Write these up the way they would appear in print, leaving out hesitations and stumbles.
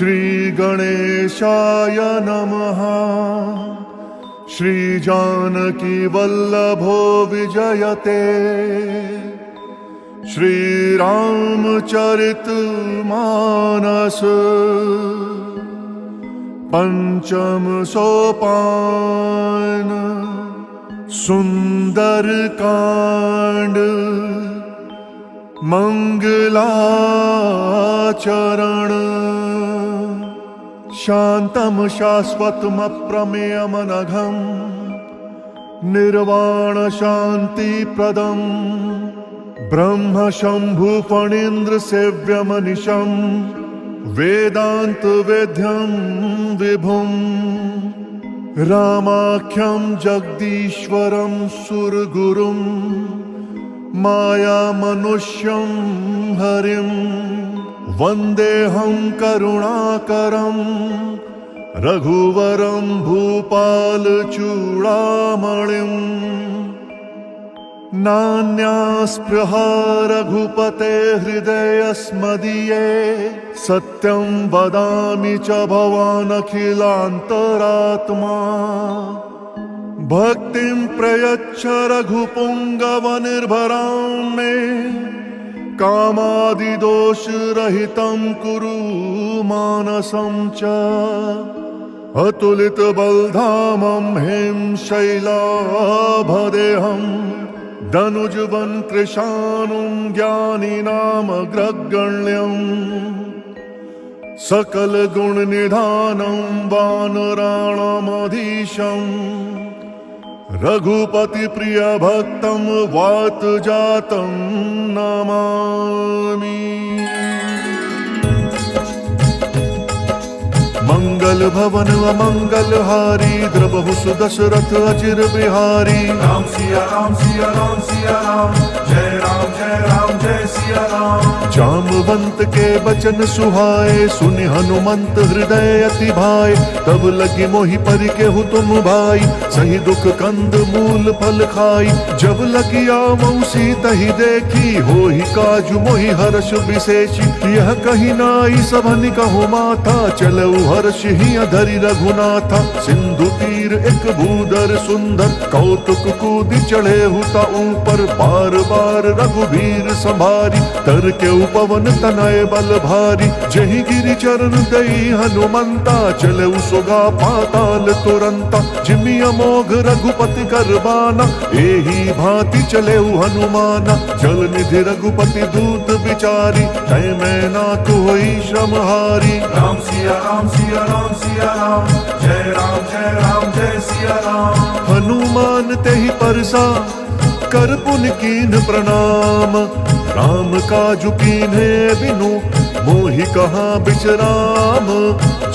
श्री गणेशाय नमः। श्री जानकी वल्लभो विजयते। श्री रामचरित मानस पंचम सोपान। सुंदर कांड मंगलाचरण। शांतम शाश्वतम अप्रमेयमनघम निर्वाण शांति प्रदम। ब्रह्म शंभु फणीन्द्र सेव्यमनिशम वेदांत वेद्यम विभुम। रामाख्यम जगदीश्वरम सुरगुरुम माया मनुष्यम हरिम। वंदेहं करुणाकरम रघुवरम भूपाल चूड़ामणिम। नान्यास्पृहा रघुपते हृदयस्मदीये। सत्यं वदामि च भवान् अखिलान्तरात्मा। भक्तिं प्रयच्छ रघुपुंगवनिर्भरां मे। कामादिदोषरहितं कुरु मानसं च। अतुलितबलधामं हिं शैलाभदेहं। धनुजवन कृशानुं ज्ञानिनामग्रगण्यं। सकलगुणनिधानं वानराणामधीशं। रघुपति प्रिय भक्तं वातजातं नमामि। मंगल भवन अमंगल हारी। द्रबहु सुदशरथ अचिर बिहारी। राम सिया राम सिया राम सिया राम। जय राम जय राम जय सिया राम। जामवंत के बचन सुहाए। सुनि हनुमंत हृदय अति भाए। तब लगी मोहि परि केहु तुम भाई। सही दुख कंद मूल फल खाई। जब लगी आवऊ सीतहि देखी। होहि काजु मोहि हर्ष विशेषी। यह कही नाई सबन कहु माथा। चलऊ हर्ष ही धरि रघुनाथा। सिंधु तीर एक भूधर सुंदर। कौतुक कूदि चढ़े हुता ऊपर। बार बार रघुवीर संभारी। तर के उपवन तनय बल भारी। जहि गिरि चरण दई हनुमंता। चले सुगा पाताल तुरंता। जिमि अमोघ रघुपति करबाना। एही भांति चले हनुमाना। जल निधि रघुपति दूत विचारी। तय मैं नाथ होई श्रमहारी। राम सिया राम सिया राम सिया राम। जय राम जय सिया राम। हनुमान तेहि परसा कर पुन कीन प्रणाम। राम काजु कीन्हे बिनु मोहि कहाँ बिचराम।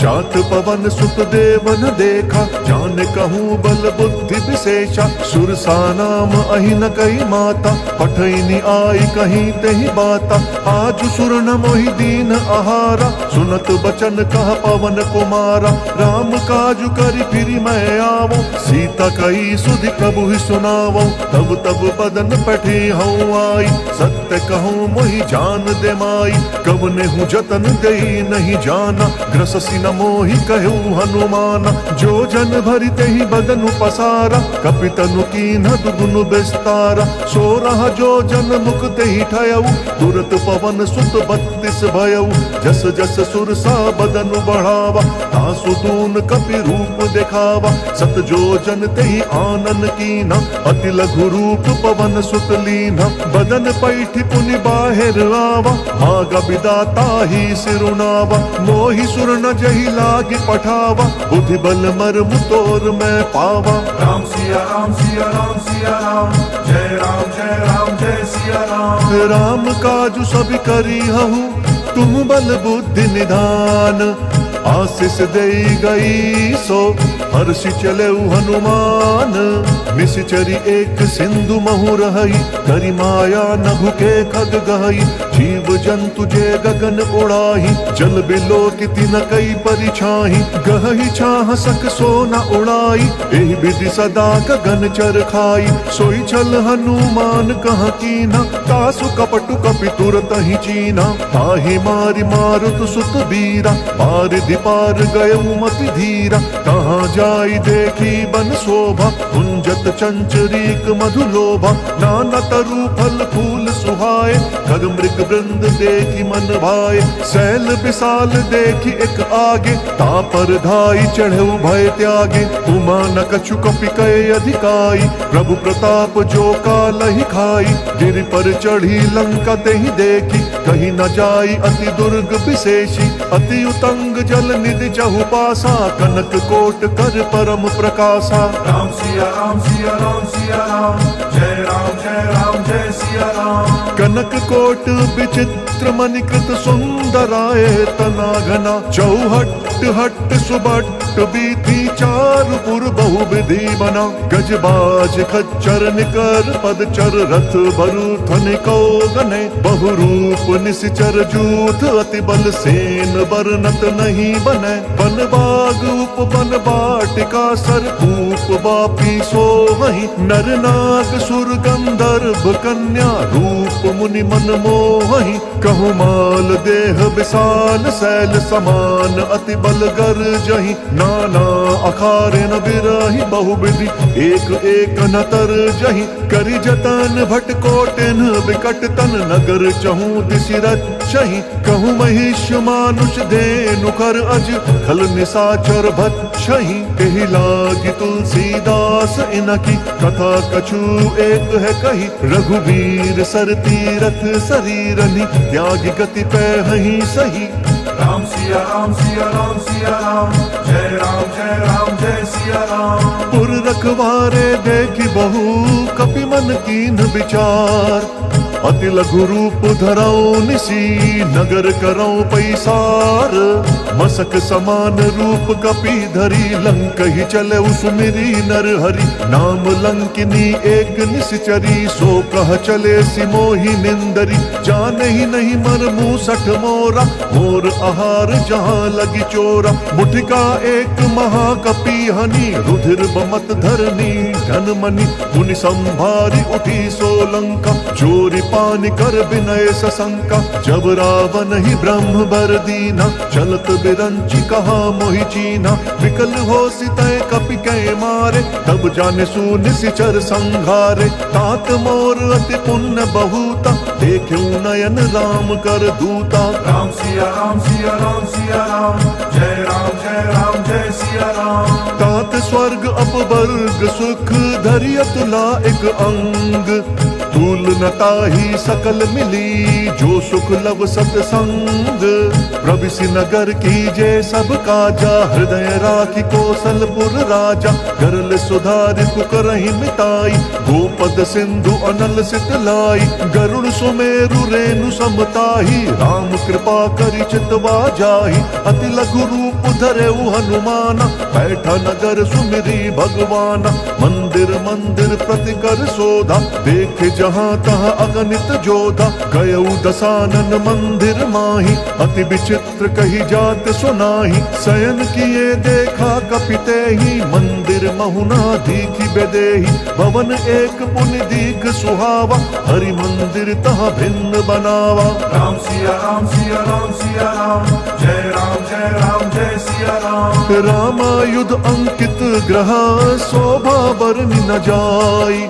जात पवन सुत देवन देखा। जान कहूँ बल बुद्धि विशेषा। सुरसा नाम अहि न कही माता। पठैनी आई कहीं तेहि बाता। आज सुर न मोहि दीन आहारा। सुनत बचन कह पवन कुमारा। राम काजु करि फिरि मैं आवो। सीता कही सुधि प्रभु ही सुनावो। तब तब बदन पठी हूँ आई। सत्य कहूँ मोहि जान दे माई। कवने हूँ जतन दई नहीं जाना। ग्रससी न मोहि कहूँ हनुमाना। जो जन भरि तेहि बदनु पसारा। कपितनु कीन्ह दुगुनु विस्तारा। सो रहा जो जन मुख तेहि ठयऊ। तुरत पवन सुत 32 भयऊ। जस जस सुरसा बदनु बढ़ावा। तासु दून कपि रूप दिखावा। सत जो जन तेहि आनन कीन्हा। अति लघु रूप पवन सुत लीन्हा। बदन पैठि पुनि बाहिर आवा। भाग विदाता ही सिरुनावा। मोहि सुर न जहि लागी पठावा। बुद्धि बल मर्म तोर मैं पावा। राम सिया राम सिया राम सिया राम। जय राम जय सिया राम। राम काजु सब करी हूँ तुम बल बुद्धि निधान। आशीष देई गई सो हर्षि चले हनुमान। निश्चरी एक सिंधु महु रहई। करी माया नभु के खग गहई। जीव जंतु जे गगन उड़ाही, जल बिलो किति न कई परिछाही, गहहि छाह सक सो न उड़ाई, एहि विधि सदा गगन चर खाई। सोई छल हनुमान कहाँ कीना, तासु कपटु कपि तुरत ही चीना, ताहि मारि मारुत सुत बीरा, पार दिपार गयउ मति धीरा। कहाँ जाई देखी बन शोभा, कुंजत चंचरीक मधुलोभा, नाना तरु फल फूल सुहाए, खग मृग वृंद देखी मन भाए। सैल विशाल देखी एक आगे, तापर धाई चढ़ऊ भय त्यागे, उमा न कछु कपि कय अधिकाई, प्रभु प्रताप जो कालहि खाई। गिरि पर चढ़ी लंका तेहि देखी, कहीं न जाई अति दुर्ग विशेषी, अति उतंग जल निधि चहु पासा, कनक कोट कर परम प्रकाशा। राम सिया राम सिया राम सिया राम, जय राम जय राम जय सिया राम। कनक कोट विचित्र मणिकृत सुंदराय तना घना, चौहट हट सुबट बीथी चारुपुर बहु विधि बना। गजबाज खच्चर निकर पदचर, रथ बरु थनिको गने, बहुरूप निश्चर जूथ, अति बल सेन बरनत नहीं बने। बन बाग उप बन बाटिका, सरकूप बापी सोहहि, नर नाग सुर गंधर्व कन्या, रूप मुनि मन मोहहि। कहु माल देह विशाल, शैल समान अति बल गर्जहि, नाना अखारे न बिरहि, बहुविधि एक एक न तरजहि। करि जतन भट कोटिन विकट तन, नगर चहु दिशि रक्षहि। कहु महिष मानुष धेनु कर अज, खल निशाचर भक्षहि। एहि लागी तुलसीदास इनकी, कथा कछु एक है कही। रघुवीर सर तीरथ शरीरनि, त्यागी गति पैहि सही। राम सिया राम सिया राम सिया राम, जय राम जय सिया राम। पुर रखवारे देखी बहु, कपि मन कीन विचार, अति लघु रूप धरऊ निसी, नगर करऊ पैसार। मसक समान रूप कपि धरी, लंक ही चले सुमिरी नर हरि। नाम लंकिनी एक निश्चरी, सो कह चले सिमोहि निंदरी। जान ही नहीं मर मूसठ मोरा, मोर आहार जहाँ लगी चोरा। मुठिका एक महाकपि हनि, रुधिर बमत धरनी धन मनि। मुनि संभारी उठी सोलंका, चोरी पानी कर विनय सशंका। जब रावण ही ब्रह्म बर दीना, चलत बिरंची कहा मोहि चीना। विकल हो सितय कपि कै मारे, तब जाने सु निशिचर संघारे। तात मोर अति पुण्य बहुता, देख्यु नयन राम कर दूता। राम सिया राम सिया राम सिया राम, जय राम जय सिया राम। तात स्वर्ग अपवर्ग सुख, धरि अतुला एक अंग। तूल नताही सकल मिली, जो सुख लव सतसंग। प्रविशि नगर कीजे सब काजा, हृदय राखी कौशलपुर राजा। गरल सुधारि कुकरहि मिताई, गोपद सिंधु अनल सित लाई। गरुड़ सुमेरु रेणु समताही, राम कृपा करि चितवा जाहि। अति लघु रूप धरेउ हनुमाना, बैठा नगर सुमिरी भगवाना। मंदिर मंदिर प्रति कर शोधा, देखे जहाँ तहाँ अगणित जोधा। गयऊ दसानन मंदिर माही, अति विचित्र कही जात सुनाही। शयन किए देखा कपिते ही, मंदिर महुना दीखी बेदेही। भवन एक पुनि दीख सुहावा, हरि मंदिर तहाँ भिन्न बनावा। राम सिया राम सिया राम सिया राम, जय राम जय सिया राम। रामायुध अंकित ग्रह, शोभा बरनि न जाई।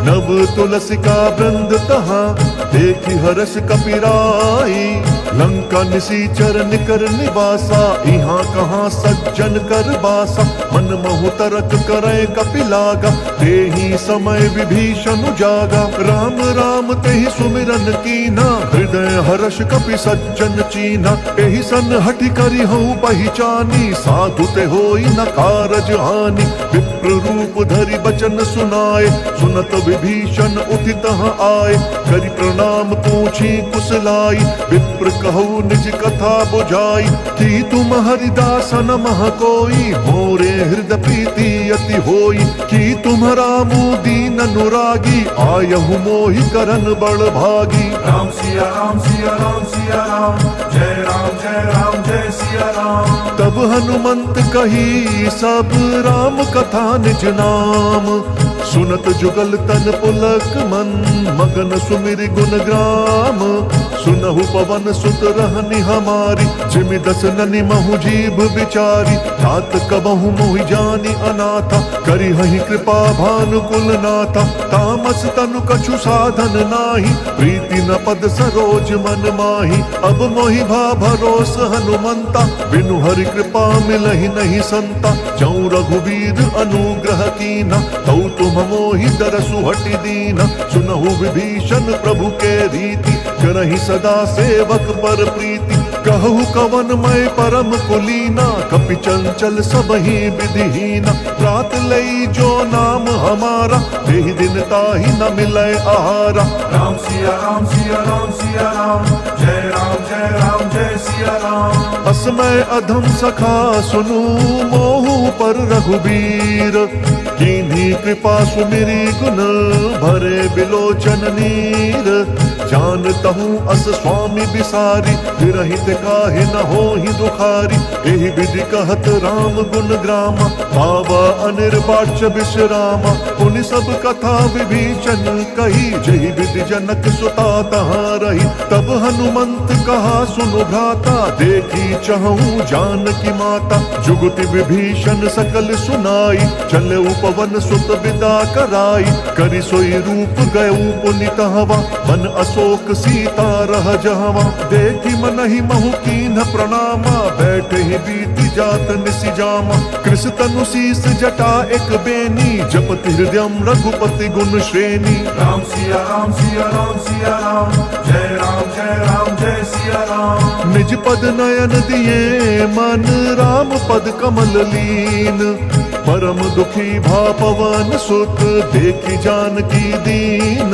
नव तुलसिका वृंद तहाँ, देखी हर्ष कपिराई। लंका निशीचर निकर निवासा, यहाँ कहाँ सज्जन कर बासा। मन महु तरक करे कपिलागा, तेहि समय विभीषण जागा। राम राम तेहि सुमिरन कीना, हृदय हर्ष कपि सज्जन चीना। एहि सन हठि करि हूँ पहिचानी, साधु ते होई न कारज हानि। विप्र रूप धरि बचन सुनाए, सुनत विभीषण उठि तहाँ आए। करि प्रणाम पूछी कुशलाई, विप्र कहु निज कथा बुझाई, कि तुम हरिदासन मह कोई, मोरे हृदय प्रीति अति होई। कि तुम्हारा दीन अनुरागी, आयहु मोहि करन बड़ भागी। राम सिया राम सिया राम सिया राम, जय राम जय राम जय सिया राम। तब हनुमंत कही सब राम कथा निज नाम, सुनत जुगल तन पुलक मन, मगन सुमिर गुण ग्राम। सुनहु पवन सुत रहनि हमारी, जिमि दस ननि महु जीभ बिचारी। तात कबहु मोहि जानि अनाथा, करिहहि कृपा भानुकुल नाथा। तामस तनु कछु साधन नाही, प्रीति न पद सरोज मन माही। अब मोहि भा भरोस हनुमंता, बिनु हरि कृपा मिलहि नहीं संता। जौं रघुवीर अनुग्रह कीना, तौ तुम मोहि दरसु हटि दीना। सुनहु विभीषण प्रभु के रीति, करहि सदा सेवक पर प्रीति। कहु कवन मैं परम कुलीना, कपि चंचल सबहि विधिहीना। रात लई जो नाम हमारा, देहि दिन ताहि न मिलै आहारा। राम सिया राम सिया राम सिया राम, जय राम जय सिया राम। असमय अधम सखा सुनु, मोहु पर रघुबीर। कीन्ही कृपा सुमिरी गुण, भरे बिलोचन नीर। जानतहु अस स्वामी बिसारी, विरहित काहे न होहि दुखारी। एहि विधि कहत राम गुण ग्रामा, पावा अनिर्वाच्य विश्रामा। पुनि सब कथा विभीषण कही, जहि विधि जनक सुता तहाँ रही। तब हनुमंत कहा सुनु भ्राता, देखी चहु जानकी माता। जुगति विभीषण सकल सुनाई, चले उपवन सुत विदा कराई। करि सोई रूप गयउ पुनि तहवा, मन अशोक सीता रह जहवा। देखी मनहि महु कीन्ह प्रणामा, बैठे ही बीती जात निसि जामा। कृष तनु शीस जटा एक बेनी, जपति हृदयम रघुपति गुण श्रेणी। राम सिया राम सिया राम सिया राम, जय राम जय सिया राम। निज पद नयन दिए मन, राम पद कमल लीन। परम दुखी भा पवन सुत, देखी जानकी दीन।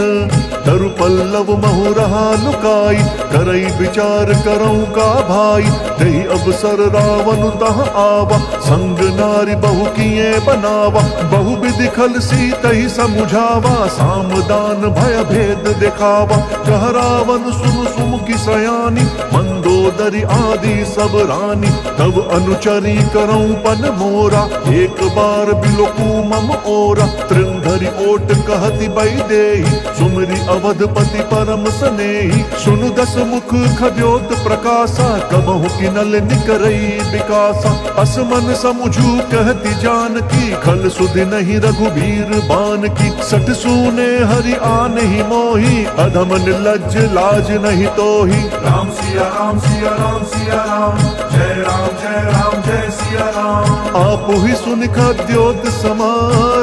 तरु पल्लव महु रहा लुकाई, करई विचार करऊं का भाई। तेहि अवसर रावण तह आवा, संग नारी बहु किए बनावा। बहु विधि खल सीतहि समुझावा, सामदान भय भेद दिखावा। कह रावण सुन सुमुखी सयानी, मंदोदरी आदि सब रानी। तब अनुचरी करऊं पन मोरा, एक बार बिलोकू मम ओरा। तृंधरि ओट कहति बैदेही, सुमरि अवधपति परम सनेही। सुनु दस मुख खद्योत प्रकाशा, कबहु किनल निकरई विकासा। असमन समुझू कहति जानकी, खल सुधि नहीं रघुबीर बान की। सठ सूने हरि आनहि मोही, अधम निर्लज्ज लाज नहीं तोही। राम सिया राम सिया राम सिया राम, जय राम जय सिया राम। आप ही सुन खद्योत समा,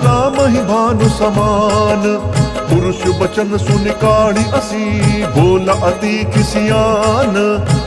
राम ही भानु समान। पुरुष बचन सुन काढ़ी असी, बोला अति किसियान।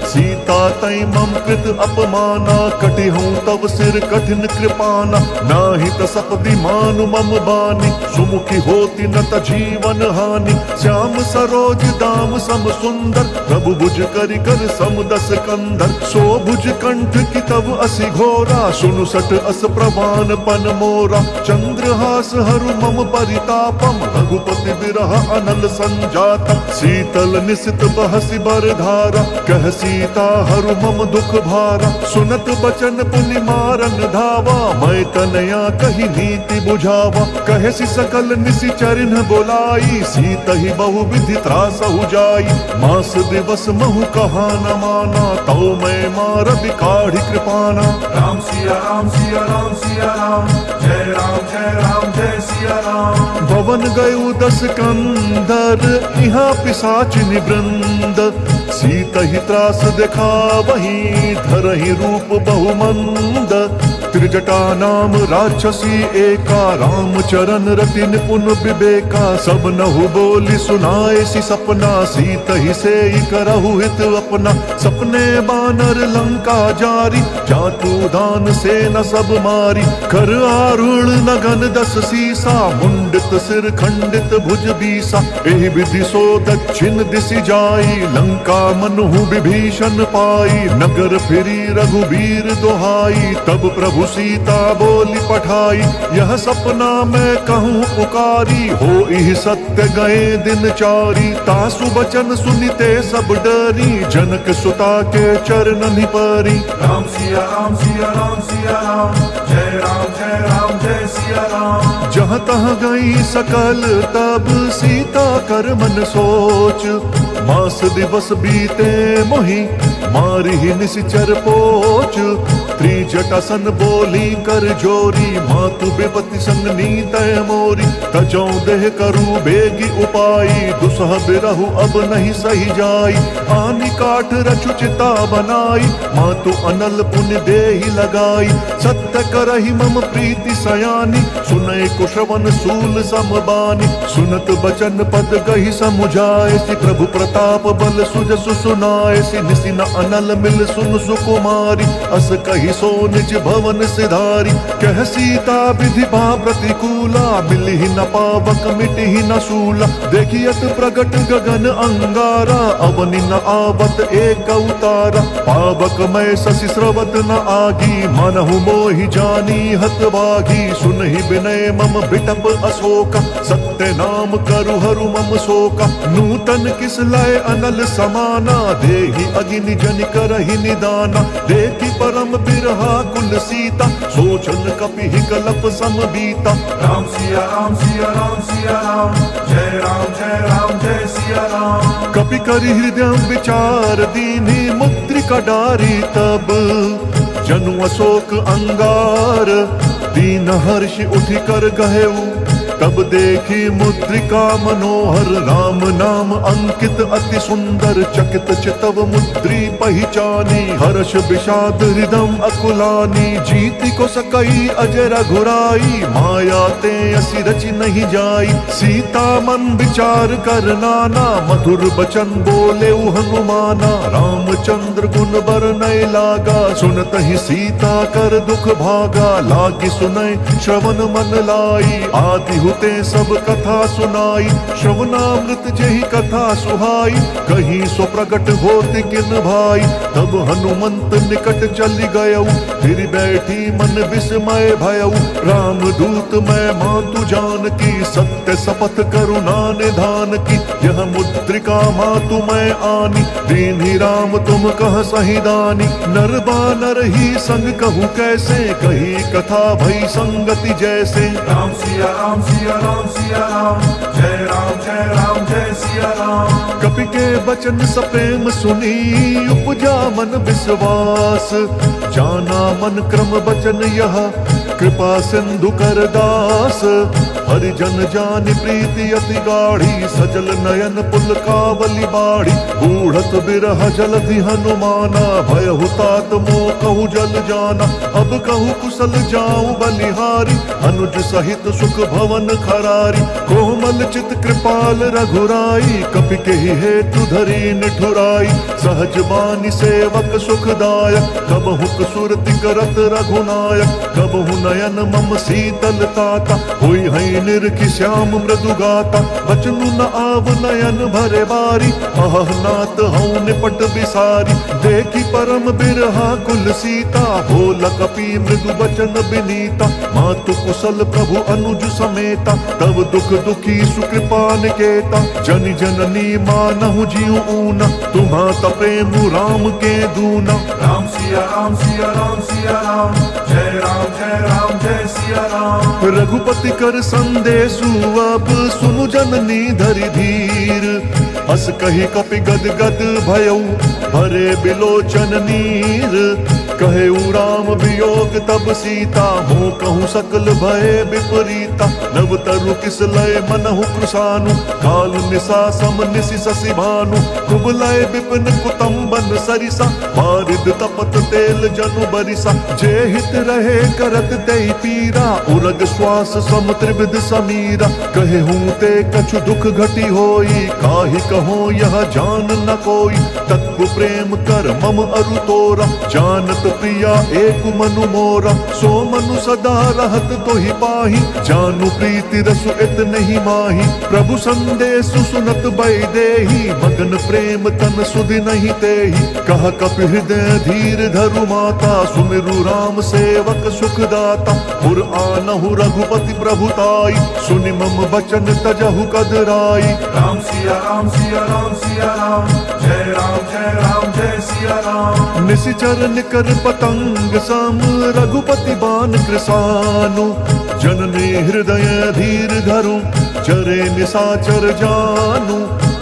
सीता तई मम कृत अपमाना, कटि हूँ तब सिर कठिन कृपाना। नाही तसपदि मानु मम बानी, सुमुखी होती न त जीवन हानि। श्याम सरोज दाम सम सुंदर, प्रभु भुज करि कर सम दस कंधर। सो भुज कंठ की तब असि घोरा, सुनु सट अस प्रवान पन मोरा। चंद्रहास हरु मम परितापम, रघुपति विरह अनल संजातम। शीतल निशित बहसि बर धारा, कह सीता हरु मम दुख भारा। सुनत बचन पुनि मारन धावा, मैं कन्या कही नीति बुझावा। कहसि सकल निसि चरिन बोलाई, सीतहि बहु विधि त्रासहु जाई। मास दिवस महु कहा न माना, तौ मैं मार बिकाढ़ी कृपाना। राम सिया राम सिया राम सिया राम, जय राम जय सिया राम। भवन गयु दस कंदर, यहाँ पिशाच निवृंद। सीतहि त्रास देखा वही, धरहि रूप बहुमंद। त्रिजटा नाम राक्षसी एका, राम चरण रति निपुण विवेका। सब नहु बोली सुनाए सी सपना, सीत ही से करहु हित अपना। सपने बानर लंका जारी, जातु दान से न सब मारी। कर आरूढ़ नगन 10 सीसा, मुंडित सिर खंडित भुज बीसा। एहि विधि सो दक्षिण दिशि जाई, लंका मनहु विभीषण पाई। नगर फिरी रघुबीर दोहाई, तब प्रभु सीता बोली पठाई। यह सपना मैं कहूँ पुकारी, हो इह सत्य गए दिन चारी। तासु बचन सुनिते सब डरी, जनक सुता के चरणनि परी। राम सिया राम सिया राम सिया राम, जय राम जय राम जय सिया राम। जहाँ तहाँ गई सकल तब सीता कर मन सोच। मास दिवस बीते मोहि, मारी ही निशिचर पोच। त्रिजटा सन बोली कर जोरी, मातु बेपति संग नीतय मोरी। तजौ देह करू बेगी उपाई, दुसह बिरहु अब नहीं सही जाई। आनी काठ रचु चिता बनाई, मातु अनल पुण्य देहि लगाई। सत्य करहि मम प्रीति सयानी, सुनय कुशवन सूल समबानी। सुनत बचन पद गहि समुझाए, सि प्रभु प्रताप बल सुजसु सुनाए। सि निसि न अनल मिल सुन सुकुमारी, अस कहि सो निज भवन सिधारी। कह सीता विधि भा प्रतिकूला, मिलहि न पावक मिटहि न शूला। देखियत प्रगट गगन अंगारा, अवनि न आवत एक अवतारा। पावक मैं शशि स्रवत न आगी, मनहु मोहि जानी हतभागी। सुनहि विनय मम बिटप अशोका, सत्य नाम करु हरु मम शोका। नूतन किस लय अनल समाना, देहि अगिनि जन करहि निदाना। देखि परम बिरहा कुल सीता, सोचन कपि कलप सम बीता। राम सिया राम सिया राम सिया राम, जय राम जय सिया राम। कपि करि हृदय विचार दीन्हि, मुद्रिका डारी तब जनु अशोक अंगार। दीन हर्षि उठि कर गहेउ, तब देखी मुद्रिका मनोहर। राम नाम अंकित अति सुंदर, चकित चितव मुद्री पहिचानी। हर्ष विषाद हृदम अकुलानी, जीति को सकई अजय रघुराई। माया ते असि रचि नहीं जाई, सीता मन विचार कर नाना। मधुर बचन बोले हनुमाना, रामचंद्र गुण बरनय लागा। सुनत ही सीता कर दुख भागा, लागी सुनय श्रवण मन लाई। आदि ते सब कथा सुनाई, श्रवणामृत जेहि कथा सुहाई। कहीं सो प्रगट होति किन भाई, तब हनुमंत निकट चली गयऊ। फिर बैठी मन विस्मय भयऊ, राम दूत मैं मातु जान की। सत्य शपथ करुणा निधान की, यह मुद्रिका मातु मैं आनी। दीन्हि राम तुम कह सही दानी, नर बानर ही संग कहूँ कैसे। कही कथा भई संगति जैसे। राम सिया राम सिया राम सिया राम, जय राम जय सिया राम। कपि के बचन सप्रेम सुनी, उपजा मन विश्वास। जाना मन क्रम बचन यह, कृपा सिंधु कर दास। हरिजन जानि प्रीति अति गाढ़ी, सजल नयन पुल कावली बाढ़ी। बूढ़त बिरह जलधि हनुमाना, भयहु तात मोह कहु जल जाना। अब कहु कुशल जाऊं बलिहारी, अनुज सहित सुख भवन खरारी। कोमल चित कृपाल रघुराई, कपि केहि हेतु धरी निठुराई। सहज बानी सेवक सुखदायक, कबहु सुरति करत रघुनायक। कबहु नयन मम शीतल ताता, होई है निरखि श्याम मृदु गाता। बचनु न आव नयन भरे बारी, अहह नाथ हऊँ निपट बिसारी। देखी परम बिरहा कुल सीता, बोल कपि मृदु बचन बिनीता। मातु कुशल प्रभु अनुज समेता, तब दुख दुखी सुकृपा निकेता। जनि जननी मानहु जीव ऊना, तुम्हाता प्रेम राम के दूना। राम सिया राम सिया राम सिया राम, जय राम जय सिया राम। रघुपति कर संदेशु अब सुनु जननी धरि धीर। अस कही कपि गद गद भयऊ, भरे बिलोचन नीर। कहे राम वियोग तब सीता, मोह कहूँ सकल भय विपरीता। नव तरु किस लय मनहु कृशानु, काल निशा सम निशि शशि भानु। कुबलय विपिन कुतुम्बन सरिसा, बारिद तपत तेल जनु बरिसा। जे हित रहे करत तेहि पीरा, उरग श्वास सम त्रिविध समीरा। कहे हूँ ते कछु दुख घटी होई, काहि कहो यह जान न कोई। तत्व प्रेम कर मम अरु तोरा, जानत प्रिया एक मनु मोरा। सो मनु सदा रहत तोहि पाहि, जानु प्रीति रसु इत नहीं माही। प्रभु संदेशु सुनत बैदेही, मगन प्रेम तन सुधि नहीं तेहि। कह कपि हृदय धीर धरु माता, सुमिरु राम सेवक सुखदाता। पुर आनहु रघुपति प्रभुताई, सुनि मम बचन तजहु कदराई। राम सिया राम सिया राम सिया राम, जय राम जय सिया राम। निशिचर निकर पतंग सम, रघुपति बान कृसानु। जननी हृदय धीर धरु, चरे निशाचर जानु।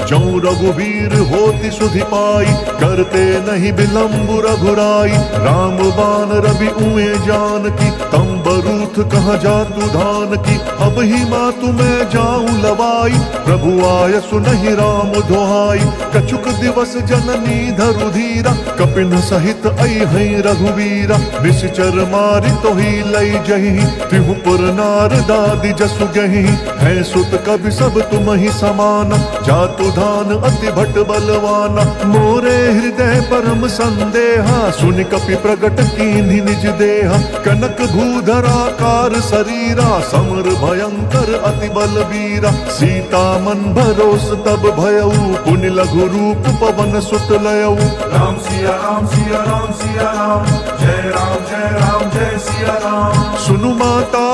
जौ रघुवीर होति सुधि पाई, करते नहीं विलंब रघुराई। राम बान रवि उए जानकी, तम बरूथ कहाँ जातु धान की। अब ही मातु मैं जाऊं लवाई, प्रभु आय सुनहि राम दोहाई। कछुक दिवस जननी धरु धीरा, कपिन सहित अइहै रघुवीरा। निश्चर मारि तोहि लई जहि, तिहु पुर नार दादि जसु गहि। है सुत कवि सब तुम ही समाना, जातु धान अति भट बलवाना। मोरे हृदय परम संदेहा, सुनि कपि प्रगट कीन्हि निज देहा। कनक भूधराकार शरीरा, समर भयंकर अति बलवीरा। सीता मन भरोस तब भयऊ, पुनि लघु रूप पवन सुत लयऊ। राम सिया राम सिया राम सिया राम, जय राम जय सिया राम। सुनु माता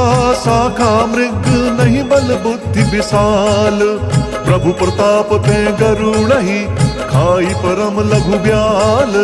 शाखा मृग, नहीं बल बुद्धि विशाल। प्रभु प्रताप ते गरुड़हि, खाई परम लघु ब्याल।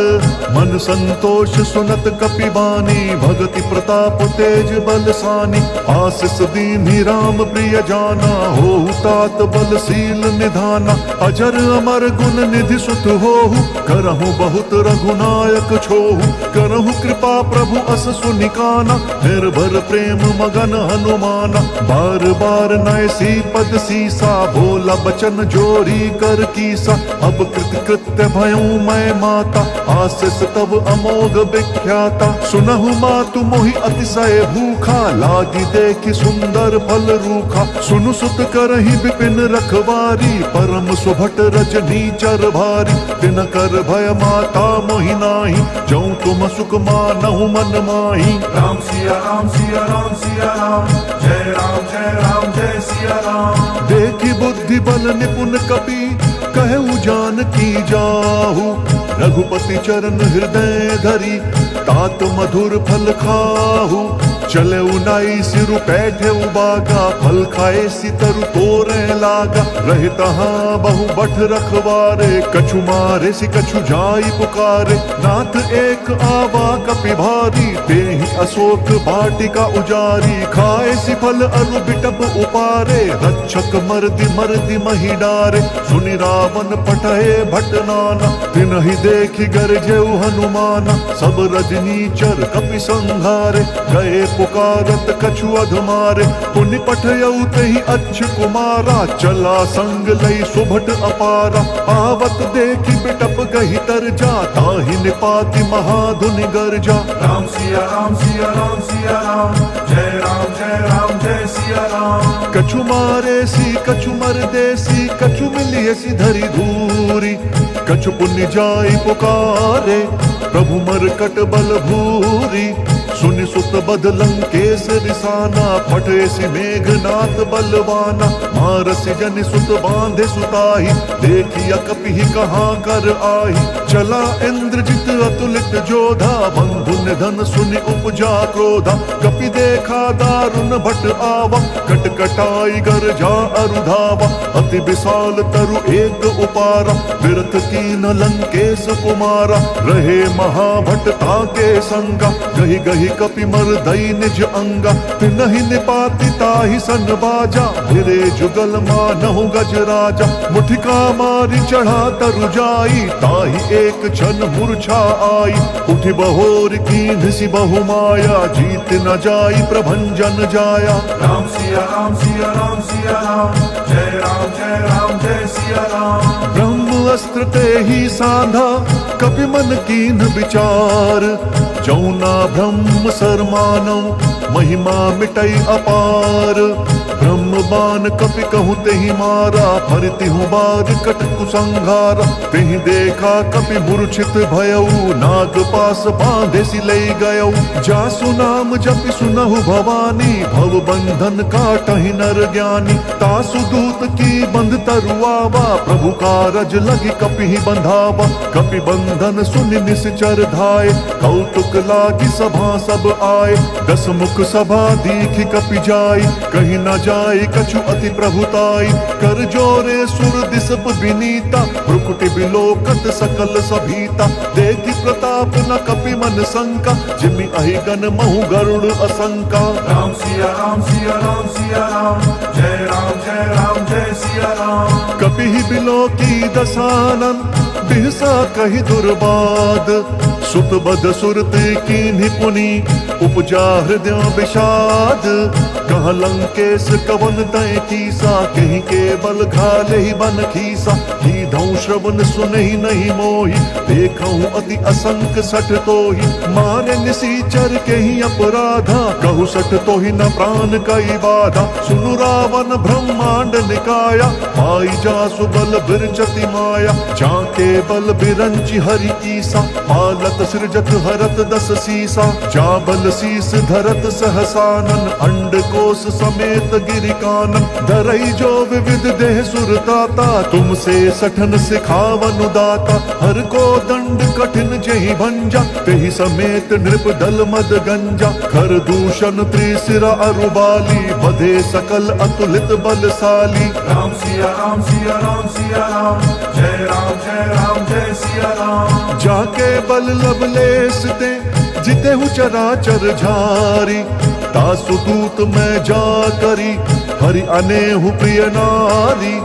मन संतोष सुनत कपि बानी, भगति प्रताप तेज बलसानी। आशीष दीन्हि राम प्रिय जाना, होहु तात बलशील निधाना। अजर अमर गुण निधि सुत होहु, करहु बहुत रघुनायक छोहु। करहु कृपा प्रभु अस सुनिकाना, निर्भर प्रेम मगन हनुमाना। बार बार नयसी पद सीसा, बोला बचन जोरी कर कीसा। अब कृत्य भयऊ मैं माता, आशीष तब अमोघ विख्याता। सुनहु मातु मोहि अतिशय भूखा, लागी देखि सुंदर फल रूखा। सुनु सुत करहि विपिन रखवारी, परम सुभट रजनी चर भारी। तिन कर भय माता मोहि नाही, जौ तुम सुख मानहु मन माही। राम सिया राम सिया राम सिया राम, जय राम जय सिया राम। देखि बुद्धि बल निपुण कपि, कहु जानकी जाहु। रघुपति चरण हृदय धरी, तात मधुर फल खाहु। चले उनाई सिरु पैठे उबागा, फल खाए सितरु तोरे लागा। रहे तहाँ बहु बठ रखवारे, कछु मारे सि कछु जाई पुकारे। नाथ एक आवा कपि भारी, तेहि अशोक वाटिका उजारी। खाए सि फल अरु बिटप उपारे, रक्षक मर्दि महि डारे। सुनि रावण पठए भट नाना, तिनहि देखि गरजेउ हनुमाना। सब रजनीचर कपि संहारे, गए पुकारत कछु अधमारे। पुनि पठयऊ तेहि अच्छ कुमारा, चला संग लई सुभट अपारा। आवत देखि बिटप गहि तर जा, ताहि निपाति महाधुनि गर्जा। राम सिया राम सिया राम सिया राम, जय राम जय सिया राम। कछु मारे सी कछु मरदेसी, कछु मिलिए सी धरि धूरी। कछु पुण्य जाई पुकारे, प्रभु मरकट बल भूरी। सुनि सुत बद लंकेश रिसाना, फटे सि मेघनाथ बलवाना। मारसि जनि सुत बांधे सुताही, देखिया कपि कहाँ कर आही। चला इंद्रजित अतुलित जोधा, बंधु निधन सुनि उपजा क्रोधा। कपि देखा दारुण भट आवा, कटकटाई गर्जा अरुधावा। अति विशाल तरु एक उपारा, विरथ कीन लंकेश कुमारा। रहे महाभट ताके संगा, गहि गहि तेहि कपि मर्दई निज अंगा, तिनहि निपाति ताहि सन बाजा, भिरे जुगल मानहु गज राजा। मुठिका मारी चढ़ा तरु जाई, ताहि एक क्षण मूर्छा आई, उठि बहोर कीन्ह सि बहु माया, जीत न जाई प्रभंजन जाया। राम सिया राम सिया राम सिया राम, जय राम जय सिया राम। ब्रह्म अस्त्र ते ही साधा, कपि मन कीन्ह विचार, जौना ब्रह्म सर मानौ, महिमा मिटई अपार। ब्रह्म बाण कपि कहूँ तेहि मारा, फरतिहु बार कट कुसंघारा। तेहि देखा कपि मूर्छित भयऊ, नाग पास बांधे सि लई गयऊ। जासु नाम जपि सुनहु भवानी, भव बंधन काटहि नर ज्ञानी। तासु दूत की बंध तरुआवा, प्रभु कारज लगी कपि बंधावा। कपि बंधन सुनि निश्चर धाय, कौतुक लागी सभा सब आए। दस मुख सभा दीखि कपि जाई, कहीं न जाय कछु अति प्रभुताई। कर जोरे सुर दिसप विनीता, भ्रुकुटि बिलोकत सकल सभीता। देखि प्रताप न कपि मन शंका, जिमि अहिगन महु गरुड़ असंका। राम सिया राम सिया राम सिया राम, जय राम जय सिया राम। कपि बिलोकी दसानन, बिहसा कहि दुर्बाद। सुत बद सुरत कीन्हि पुनि, उपजा हृदय विषाद। कह लंकेश कवन तय कीसा, कहीं केवल घाले ही बन खीसा। कीधौ श्रवण सुनहि नहीं मोहि, देखऊं अति असंक सठ तोहि। मारे निसीचर केहि अपराधा, कहु सठ तोहि न प्राण कई बाधा। सुनु रावण ब्रह्मांड निकाया, पाई जासु बल बिरचति माया। जाके बल बिरंचि हरि ईसा, पालत सृजत हरत दस सीसा। जा बल शीस धरत सहसानन, अंड कोश समेत गिरि कानन। धरई जो विविध देह सुरताता, तुमसे सठन सिखावन दाता। हर को दंड कठिन जेहि भंजा, तेहि समेत नृप दल मद गंजा। खर दूषण त्रिशिरा अरुबाली, बधे सकल अतुलित बलशाली। राम सिया राम सिया राम सिया राम, जय राम जय सिया राम। जाके बल लवलेस ते, जितेहु चराचर झारी। तासु दूत मैं जा करी, हरि अनेहु प्रिय नारी।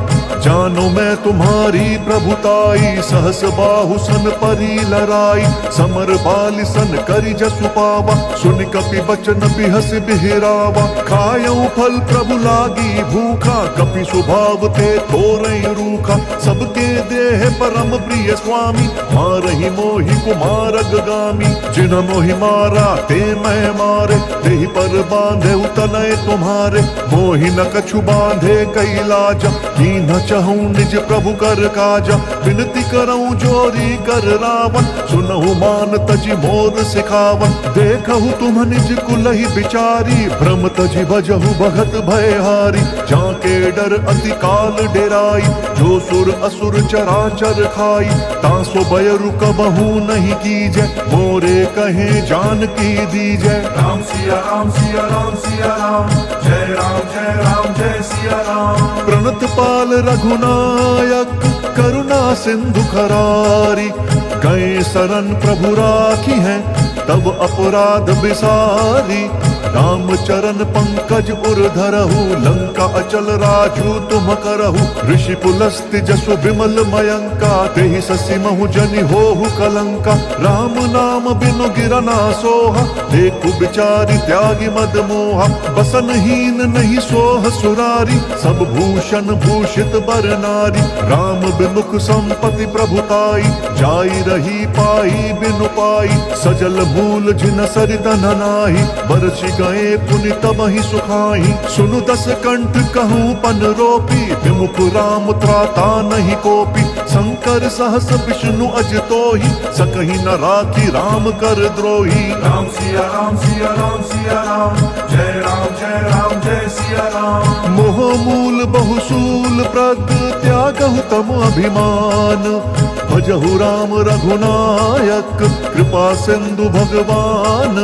जानो मैं तुम्हारी प्रभुताई, सहस बाहु सन परी लराई। समर बालि सन करि जसु पावा, सुनि कपि बचन बिहस बिहरावा। खायऊ फल प्रभु लागी भूखा, कपि स्वभाव ते तोरई रूखा। सबके देह परम प्रिय स्वामी, मारहि मोहि कुमारग गामी। जिन मोहि मारा ते मैं मारे, तेहि पर बांधे तनय तुम्हारे। मोहि न कछु बांधे कई लाजा, कीन्ह चहूं निज प्रभु कर काजा। विनती करऊं जोरी कर रावण, सुनहु मान तजि मोर सिखावन। देखहु तुम निज कुलहि बिचारी, भ्रम तजि भजहु भगत भयहारी। जाके डर अति काल डेराई, जो सुर असुर चराचर खाई। तासो बयरु कबहु नहीं कीजै, मोरे कहे जान की दीजै। राम सिया राम सिया राम सिया राम, जय राम जय सिया राम। प्रणत पाल रघुनायक, करुणा सिंधु खरारी। गए शरण प्रभु राखी है, तब अपराध बिसारी। राम चरण पंकज उर धरहु, लंका अचल राजू तुम करहु। ऋषि पुलस्त्य जसु विमल मयंका, तेहि ससि महु जनि होहु कलंका। राम नाम बिनु गिरना सोहा, देखु बिचारी त्यागी मद मोहा। बसनहीन नहीं सोह सुरारी, सब भूषण भूषित बर नारी। राम बिमुख संपत्ति प्रभुताई, जाई रही पाई बिनु पाई। सजल मूल जिन सरित नाही, बरसि गए पुनि तबहि सुखाई। सुनु दस कंठ कहूँ पन रोपी, विमुख राम त्राता नहीं कोपी। शंकर सहस विष्णु अज तोहि, सकहि न राखी राम कर द्रोही। राम सिया राम सिया राम सिया राम, जय राम जय सिया राम। मोह मूल बहुसूल प्रद, त्यागहु तम अभिमान। भजहु राम रघुनायक, कृपा सिंधु भगवान।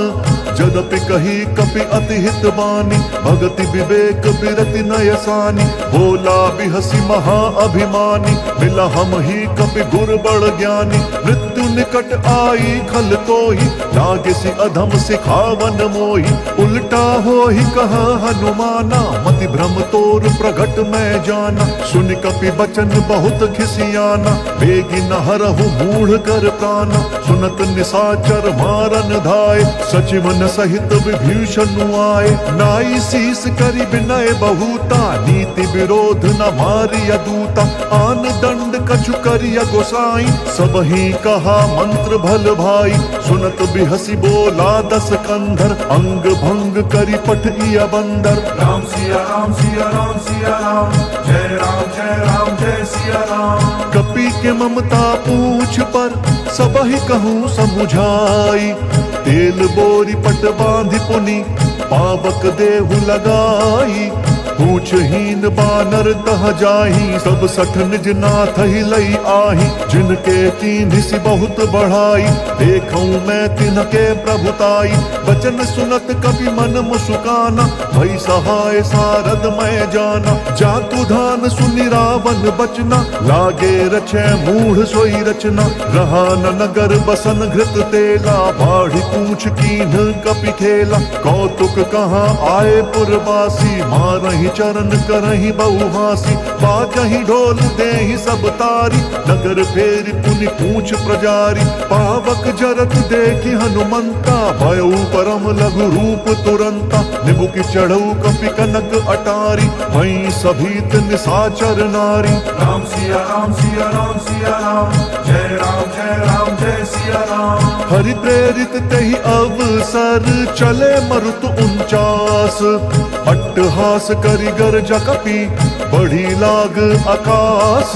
जदपि कही कपि अति हित बानी, भगति विवेक बिरति नयसानी। बोला बिहसी महा अभिमानी, मिला हम ही कपि गुर बड़ ज्ञानी। मृत्यु निकट आई खल तोहि, लागे सी अधम सिखावन मोहि। उल्टा हो ही कहा हनुमाना, मति भ्रम तोर प्रगट मैं जाना। सुन कपि बचन बहुत खिसियाना, बेगी न हरहु मूढ़ कर प्राणा। सुनत निशाचर मारन धाय, सचिवन सहित विभीषण आए। नाई शीस करि विनय बहुता, नीति विरोध न मारिय दूता। आन दंड कछु करिय गोसाई, सबहि कहा मंत्र भल भाई। सुनत बिहसी बोला दस कंधर, अंग भंग करि पठिय बंदर। राम सिया राम सिया राम सिया राम, जय राम जय राम जय सिया राम। कपि के ममता पूछ पर, सबहि कहूँ समुझाई। तेल बोरी पट बांधि पुनि, पावक देहु लगाई। पूछहीन बानर तह जाही, सब सठ निज नाथ ही लई आही। जिनके कीन्हि बहुत बढ़ाई, देखूं मैं तिनके प्रभुताई। बचन सुनत कपि मन मुसुकाना, भई सहाय सारद मैं जाना। जातु धान सुनि रावण बचना, लागे रचे मूढ़ सोई रचना। रहा न नगर बसन घृत तेला, बाढ़ी पूछ कीन्ह कपि खेला। कौतुक कहाँ आए पुरवासी, मारहि चरण करहि बहुहासी। बाजहि ढोल देहि सब तारी, नगर फेरि पुनि पूछ प्रजारी। पावक जरत देखि हनुमंता, भयउ परम लघु रूप तुरंता। निबुकि चढ़ऊ कपि कनक अटारी, भई सभीत निशाचर नारी। राम सिया राम सिया राम सिया राम, जय राम जय राम जय सिया राम। हरि प्रेरित तेहि अवसर, चले मरुत 49। अट्टहास करि गर्ज कपि, बढ़ी लाग आकाश।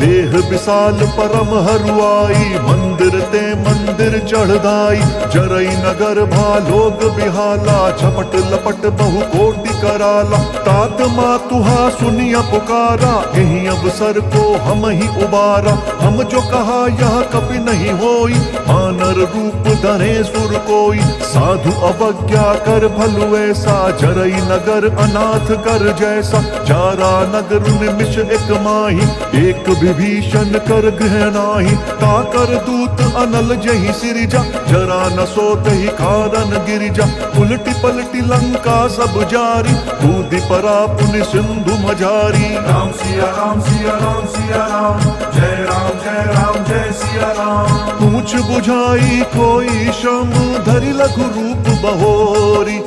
देह विशाल परम हरुआई, मंदिर ते मंदिर चढ़दाई। जरई नगर भालोग बिहाला, झपट लपट बहु कोटि कराला। तात मातुहा सुनिया पुकारा, यही अवसर को हम ही उबारा। हम जो कहा यह कपि नहीं होई, मानर रूप धरे सुर कोई। साधु अवज्ञा कर भलु ऐसा, जरई नगर अनाथ कर जैसा। जारा नगर निमिष एक माही, एक विभीषण कर गृह नाही। ताकर दूत अनल जहि सिरिजा, जरा न सोतहि कारण गिरिजा। उलटी पलटी लंका सब जारी, कूदि परा पुनि सिंधु मझारी। राम सिया राम सिया राम सिया राम, जय राम जय सिया राम। पूछ बुझाई कोई श्रम, धरि लघु रूप बहोरी।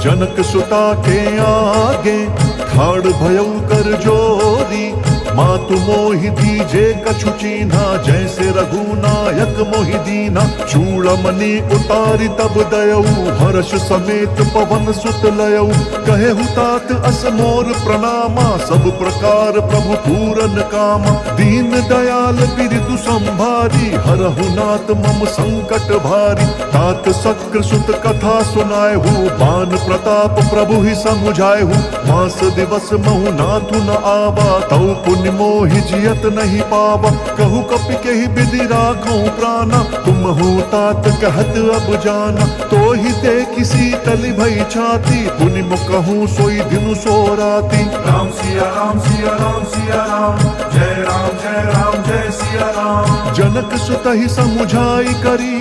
जनक सुता के आगे, ठाड़ भयउ कर जोरी। मातु मोहि दीजे कछु चीन्हा, जैसे रघुनायक मोहि दीना। चूड़मणि उतारी तब दयऊ, हर्ष समेत पवन सुत लयऊ। कहे हुतात अस मोर प्रणामा, सब प्रकार प्रभु पूरन कामा। दीन दयाल बिरदु संभारी, हरहु नाथ मम संकट भारी। तात सक्र सुत कथा सुनाएहु, बान प्रताप प्रभु ही समुझाएहु। मास दिवस महु नाथु न आवा, तऊ पुण्य मोहि जियत नहीं पावा। कहु कपि केहि विधि राखूं प्राणा, तुम हो तात कहत अब जाना। तो ही देखि शीतल भई छाती, पुनि मुकहूं सोई दिनु सो राती। राम सिया राम सिया राम सिया राम, जय राम जय सिया राम। जनक सुत ही समुझाई करी,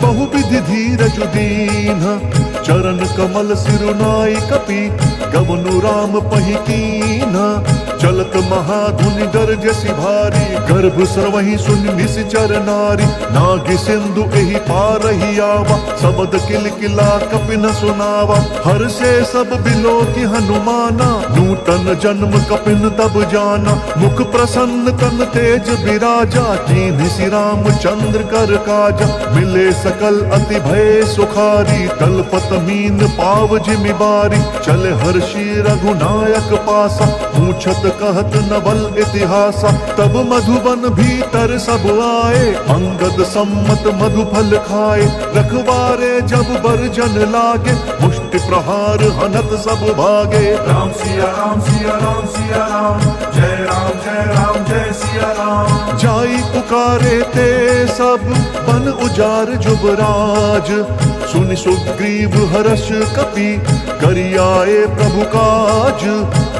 बहु विधि धीरज दीन्ह। चरण कमल सिरुनाई कपि, गवनु राम पहि कीन्ह। चलत महाधुनि गरजसि भारी, गर्भ स्रवहि सुनि निश्चर नारी। नागि सिंधु एहि पारहि आवा, सबद किलकिला कपि न सुनावा। हर से सब बिलो की हनुमाना, नूतन जन्म कपिन तब जाना। मुख प्रसन्न तन तेज विराजा, कीन्हि श्री राम चंद्र कर काजा। मिले सकल अति भय सुखारी, तलपत मीन पाव जिमि बारी। चले हर्षि रघुनायक पासा, पूछत कहत नवल इतिहासा। तब मधुबन भीतर सब आए, अंगद सम्मत मधु फल खाए। रखवारे जब बरजन लागे, मुष्टि प्रहार हनत सब भागे। राम सिया राम सिया राम सिया राम, जय राम जय सिया राम। जाई पुकारे ते सब, बन उजार जुबराज। सुनि सुग्रीव हर्ष कपि करियाए प्रभु काज।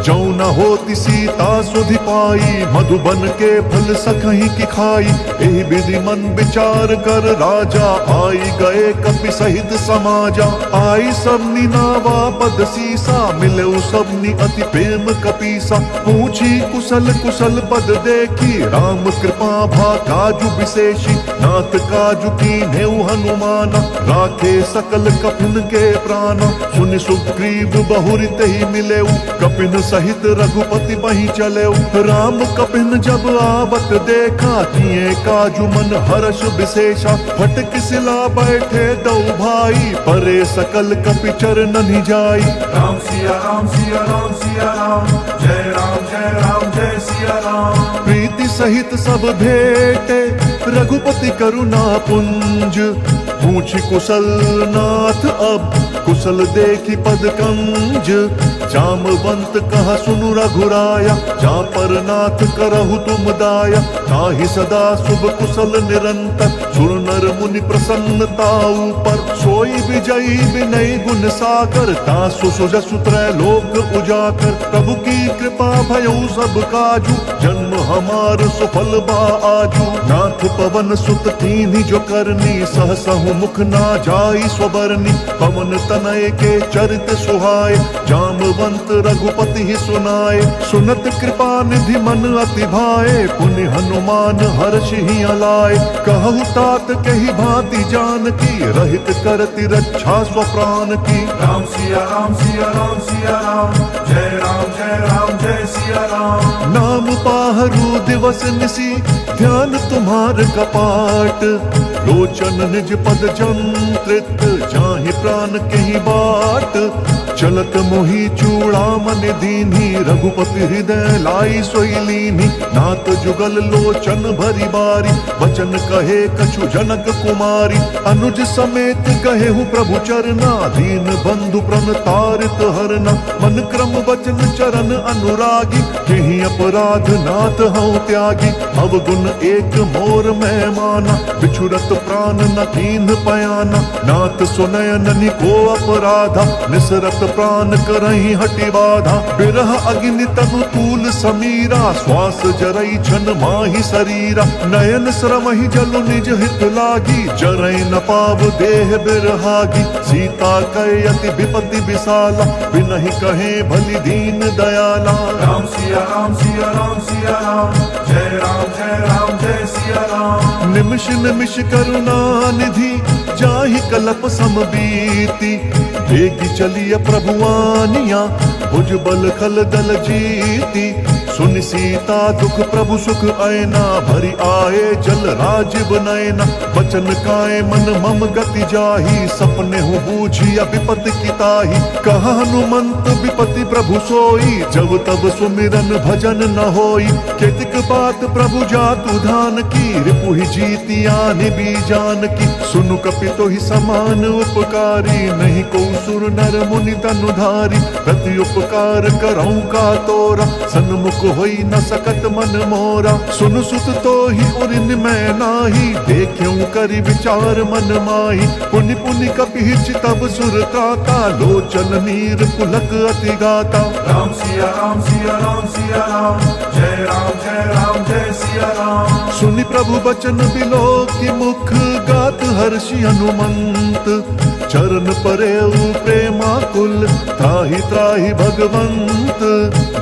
जौ न होती सीता सुधि पाई मधुबन के फल सखही की खाई। एहि विधि मन विचार कर राजा आई गए कपि सहित समाजा। आई सबनी नावा पद सीसा मिले सबनी अति प्रेम कपीसा। पूछी कुशल कुशल पद देखी राम कृपा भा काजु विशेषी। नाथ काजु कीन्हेउ हनुमाना राखे सकल कपिन के प्राणा। सुनि सुग्रीव बहुरि तेहि मिलेउ कपिन सहित रघुपति बही चलेउ। राम कपिन जब आवत देखा किए काजु मन हर्ष विशेषा। फटक सिला बैठे दो भाई परे सकल कपि चरणनि जाई। राम सिया राम सिया राम सिया राम जय राम जय सिया राम। प्रीति सहित सब भेटे रघुपति करुणा पुंज। पूछी कुशल नाथ अब कुशल देखी पद कंज। जामवंत कहा सुनु रघुराया जा पर नाथ करहु तुम दाया। ताहि सदा शुभ कुशल निरंतर सुर नर मुनि प्रसन्नता ऊपर। सोई विजयी विनय गुण सागर तासु सुजसु त्रैलोक उजाकर। प्रभु की कृपा भयउ सब काजू जन्म हमार सुफल बा आजू। नाथ पवन सुत कीन्ही जो करनी सहसहु मुख ना जाई स्वबरनी। पवन तनय के चरित सुहाय जामवंत रघुपति ही सुनाए। सुनत कृपा निधि मन अति भाए पुनि हनुमान हर्ष ही अलाए। कहु तात कही भांति जान की रहित करति रक्षा स्वप्राण की। राम सिया राम सिया राम सिया राम जय सिया राम। नाम पाहरु दिवस निसी ध्यान तुम्हार कपाट। लोचन निज पद जंत्रित जाहि प्राण कहीं बाट। चलत मोहि चूड़ामन दीन्ही रघुपति हृदय लाई सोई लीन्ही। नाथ जुगल लोचन भरी बारी वचन कहे कछु जनक कुमारी। अनुज समेत कहेहु प्रभु चरना दीन बंधु प्रण तारित हरना। मन क्रम वचन चरण अनुरागी केहि अपराध नाथ हऊँ त्यागी। अवगुण एक मोर मैं माना बिछुरत प्राण न कीन्ह पयाना। नाथ सुनयन को अपराधा निसरत प्राण करही हटि बाधा। बिरह अग्नि तनु तूल समीरा श्वास जरई छन माहि शरीरा। नयन श्रमहि जल निज हित लागी जरई न पाव देह बिरहागी। सीता कहे अति विपति विशाला बिनहि कहे भली दीन दयाला। राम सिया राम सिया राम सिया राम जय सिया राम। निमिष निमिष करुणा निधि जाहि कलप समबीति। बेगी चलिय प्रभुआनिया भुज बल खल दल जीती। सुनि सीता दुख प्रभु सुख ऐना भरी आए जल राजीव नयना। बचन काए मन मम गति जाही सपने हूँ बूझिया विपति की ताही। कहा हनुमंत विपति प्रभु सोई जब तब सुमिरन भजन न होई। केतिक बात प्रभु जातु धान की रिपुहि जीतिया निबी जान की। सुनु कपि तोहि समान उपकारी नहीं को सुर नर मुनि तनुधारी। प्रति उपकार करऊँ का तोरा सन्मुख होई न सकत मन मोरा। सुन सुत तो ही उरिन मैं नाही देख्यूं करि विचार मन माही। पुनि पुनि कपि तब सुर त्राता लोचन नीर पुलक अति गाता। राम सिया राम सिया राम सिया राम जय सिया राम। सुनि प्रभु बचन बिलो की मुख गात हर्षि हनुमंत। चरण परेउ प्रेमाकुल त्राहि त्राहि भगवंत।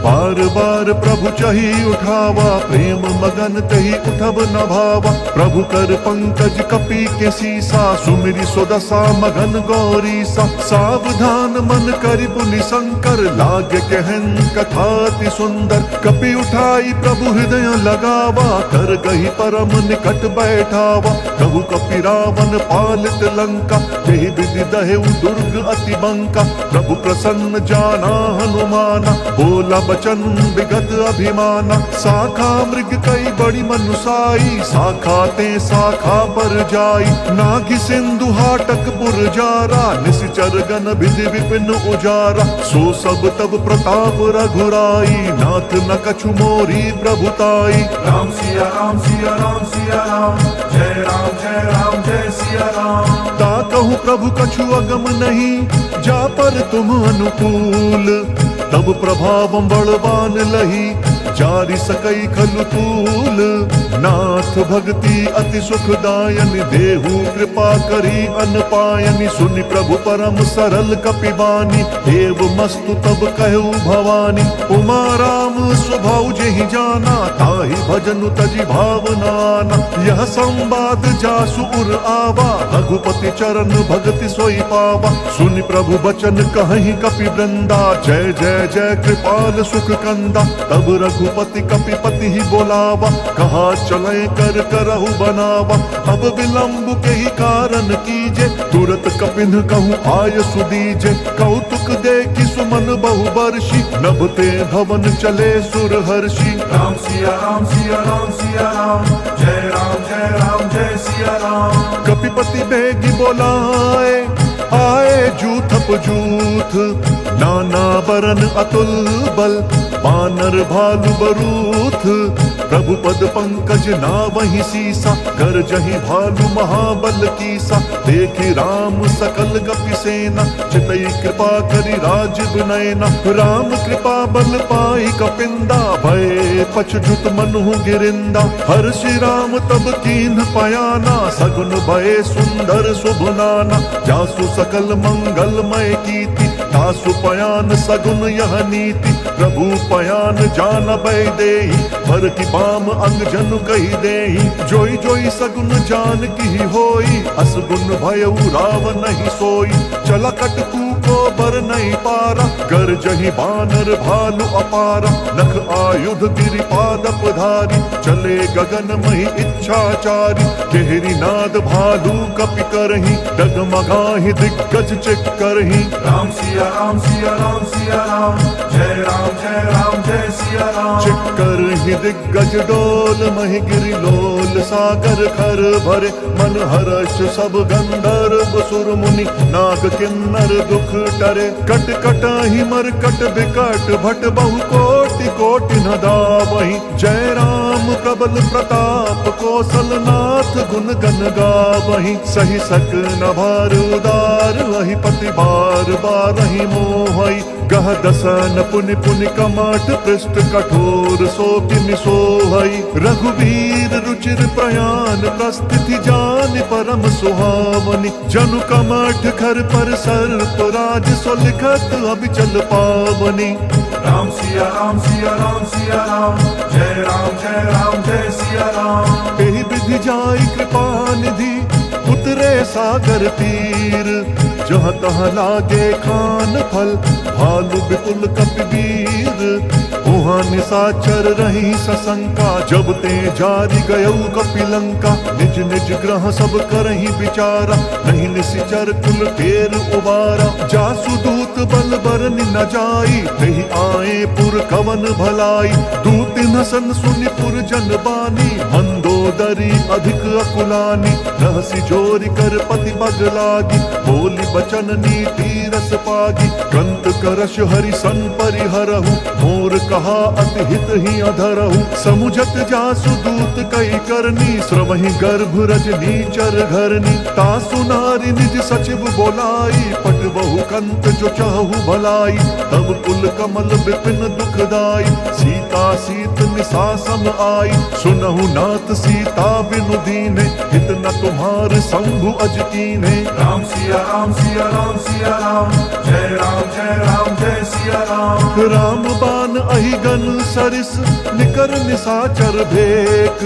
बार बार प्रभु चही उठावा प्रेम मगन तही उठब न भावा। प्रभु कर पंकज कपि के सीसा सुमिरि सुदशा मगन गौरीसा। सावधान मन करि पुनि शंकर लाग कहन कथाति सुंदर। कपि उठाई प्रभु हृदय लगावा कर गही परम निकट बैठावा। कहु कपि रावण पालित लंका तेहि विधि दहेउ दुर्ग अति बंका। प्रभु प्रसन्न जाना हनुमाना, बोला बचन विगत अभिमाना। शाखा मृग कई बड़ी मनुसाई, शाखा ते शाखा पर जाई। नागि सिंधु हाटक पुरजारा, निश्चर गण विधि विपिन उजारा। सो सब तब प्रताप रघुराई, नाथ न कछु मोरी प्रभुताई। राम सिया राम सिया राम सिया राम, जय राम जय राम जय सिया राम। ता कहूँ प्रभु कछु अगम नहीं, जा पर तुम अनुकूल। तब प्रभाव बलवान लही, जारी सकई खलु तूल। नाथ भक्ति अति सुखदायन, देहु कृपा करी अनपायनि। सुनि प्रभु परम सरल कपिबानी, देव मस्तु तब कहु भवानी। उमा राम स्वभाव जेहि जाना, ताहि भजनु तजि भावनाना। यह संवाद जासु उर आवा, रघुपति चरण भगति सोई पावा। सुनि प्रभु बचन कहि कपि वृंदा, जय जय जय कृपाल सुख कंदा। तब रघुपति कपिपति ही बोलावा, कहा चले कर करहु बनावा। अब विलंब के ही कारण कीजे, तुरत कपिन कहूँ आय सुदीजे। कौतुक देखि सुमन बहु बर्षि, नभते भवन चले सुर हर्षि। राम सिया राम सिया राम सिया राम, जय राम जय सिया राम। कपिपति बेगी बोलाए, आए जूथप जूथ। नाना बरन अतुल बल, बानर भालु बरूथ। प्रभु पद पंकज नावहि सीसा, कर जहि भालु महाबल कीसा। देखि राम सकल कपि सेना, चितई कृपा करि राजीव नयना। राम कृपा बल पाई कपिंदा, भय पछुत मनु गिरिंदा। हर्षि राम तब कीन्ह पयाना, सगुन भय सुंदर शुभ नाना। जासु सकल मंगलमय कीर्ति, तासु पयान सगुन यह नीति। प्रभु पयान जान बै देहि, हर की बाम अंग जनु कही देहि। जोई जोई सगुन जान की होई, असगुन भयउ राव नहीं सोई। चला कटकू को बर नहीं पारा, कर जही बानर भालु अपारा। नख आयुध गिरिपाद पधारी, चले गगन मही इच्छाचारी। केहरी नाद भालु कपि करही, डगमगाहि दिग्गज चिक करही। राम सिया राम सिया राम सिया राम, जय राम जय सिया राम। चिक्कर ही दिग्गज डोल, मही गिरि लोल सागर खर भरे। मन हर्ष सब गंधर्व सुर मुनि, नाग किन्नर दुख टरे। कट कट ही मरकट बिकट, भट बहु कोटि कोटि न दावहि। जय राम प्रबल प्रताप, कौशल नाथ गुण गन गावहि। सही सक न भार उदार, वही पति बार बारहि मोहई। गह दसन पुनि पुनि कमठ, पृष्ठ कठोर सो किमि सोहई। रघुवीर रुचिर प्रयाण, प्रस्थिति जान परम सुहावनी। जनु कमठ खर पर सर्प राज, सो लिखत अभिचल पावनी। राम सिया राम सिया राम सिया राम, जय राम जय सिया राम। एहि विधि जाई कृपा निधि, उतरे सागर तीर। जहाँ तहाँ लागे खान फल, भालु विपुल कपिवीर। वहाँ निशाचर रही सशंका, जब ते जारी गयऊ कपिलंका। निज निज ग्रह सब करही विचारा, नहीं निशिचर कुल ढेर उबारा। जासु दूत बल बरन न जाई, तेहि आए पुर कवन भलाई। दूत नसन सुनि पुर जन बानी, मंदोदरी अधिक अकुलानी। रहसी जोरी कर पति पग लागी, बोली बचन नीति रस पागी। कंत करश हरि सन परिहरहु, मोर कहा अति हित ही अधरहु। समुझत जासु दूत कई करनी, श्रवहि गर्भ रजनी चर घरनी। तासु नारी निज सचिव बोलाई, पट बहु कंत जो चाहु भलाई। तब कुल कमल विपिन दुखदाई, सीता सीत निशा सम आई। सुनहु नाथ सीता बिनु दीने, हित न तुम्हार शंभु अज कीन्हे। राम सिया राम सिया राम सिया राम, जय राम जय सिया राम। राम बान अहिगन सरिस, निकर निशाचर भेक।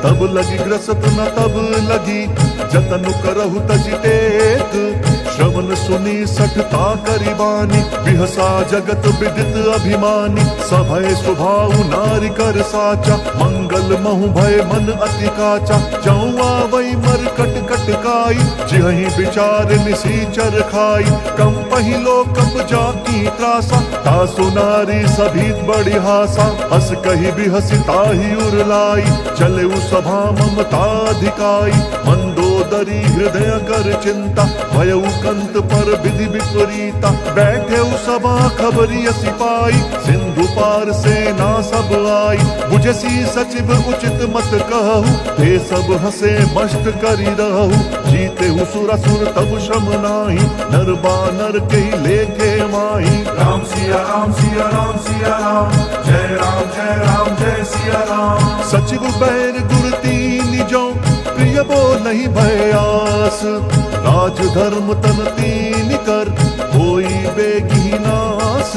तब लगी ग्रसत न तब लगी, जतन करहु तजि टेक। श्रवण सुनी सठता करिबानी, बिहसा जगत विदित अभिमानी। सभय स्वभाव नारी कर साचा, मंगल महु भय मन अति काचा। जौआ वही मर कट कट काई, जिहि विचार निसीचर खाई। कम पहिलो कप जाकी त्रासा, तासु नारी सभी बड़ी हासा। हस कही बिहसी ताहि उरलाई, चले सभा ममताधिकाई। मंदोदरी हृदय कर चिंता, भयउ कंत पर विधि विपरीता। बैठे सभा खबरी सिपाही, सिंधु पार सेना सब आई। बुझसी सचिव उचित मत कहु, ते सब हसे मस्त करी रहु। जीते सुर असुर तब श्रम नाही, नर बानर के लेखे माही। राम सिया राम सिया राम सिया राम, जय राम जय सिया राम। सचिव बैर गुर तीन जो, प्रिय बोलहि भयास। राज धर्म तन तीन कर, होई बेगी नास।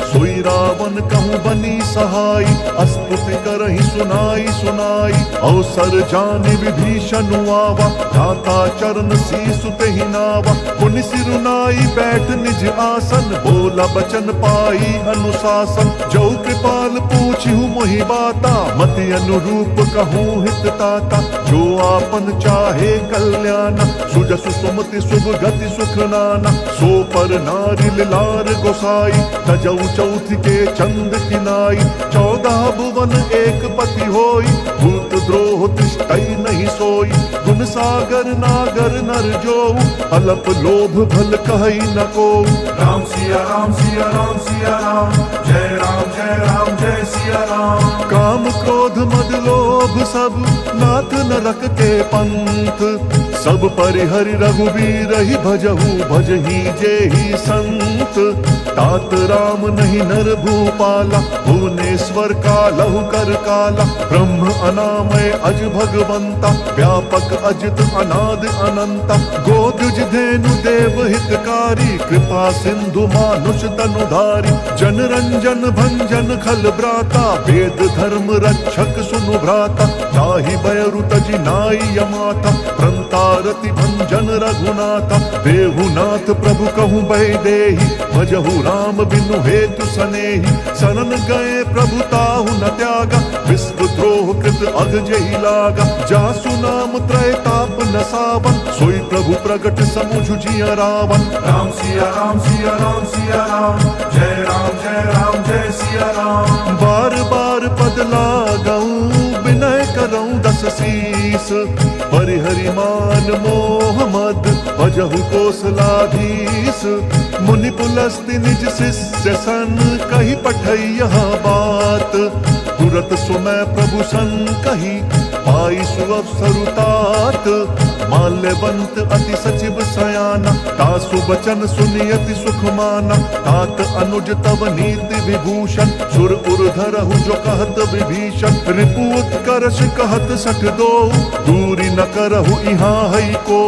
सोई रावण कहूँ बनी सहाय, अस्तुति करहि सुनाई सुनाई। अवसर जाने विभीषण आवा, धाता चरण सीसु तेहि नावा। पुनि सिरुनाई बैठ निज आसन, बोला बचन पाई अनुशासन। जो कृपाल पूछिहु मोहि बाता, मति अनुरूप कहूँ हित ताता। जो आपन चाहे कल्याण, सुजसु सुमति शुभ गति सुख नाना। सो पर नारी लार गोसाई, तजौ चौथ के चंद किनाई। 14 भुवन एक पति होई, भूत द्रोह तिष्ठई नहीं सोई। गुण सागर नागर नर जो, अलप लोभ भल कहई न को। राम सिया राम सिया राम सिया राम, जय राम जय सिया राम। काम क्रोध मद लोभ सब, नाथ नरक के पंथ। सब परिहरि रघुबीर ही भजहु, भजहि जेहि संत। तात राम नहीं नर भूपाला, भुवनेश्वर का लहु कर काला। ब्रह्म अनामय अज भगवंता, व्यापक अजित अनाद अनंता। गोदुज धेनु देव हितकारी, कृपा सिंधु मानुष तनुधारी। जन रंजन भंजन खल ब्राता, वेद धर्म रक्षक सुनु भ्राता। ताहि बयरु तजि नाई यमाता, प्रंतारति भंजन रघुनाथा। देहुनाथ प्रभु कहूँ बहि देहि, भजहु राम बिनु हेतु सनेहि। शरण गए प्रभु ताहु न त्यागा, विश्व द्रोह कृत अग जेहि लागा। जासु नाम त्रय ताप न सावन, सोई प्रभु प्रगट समुझ जिय रावण। राम सिया राम सिया राम सिया राम, जय राम जय सिया राम। बार बार पद लागऊं, विनय करऊं दस शीस। परिहरि मान मोह मद, भजहु कोसलाधीस। मुनि पुलस्ति निज शिष्य सन, कही पठई यह बात। तुरत सुमय प्रभु सन कही, पाई सुअवसरु तात। माल्यवंत अति सचिव सयाना, तासु बचन सुनि अति सुख माना। तात अनुज तव नीति विभूषण, सुर उर्धरहु जो कहत विभीषण। रिपु उत्कर्ष कहत सठ दो, दूरी न करहु इहाँ हई को।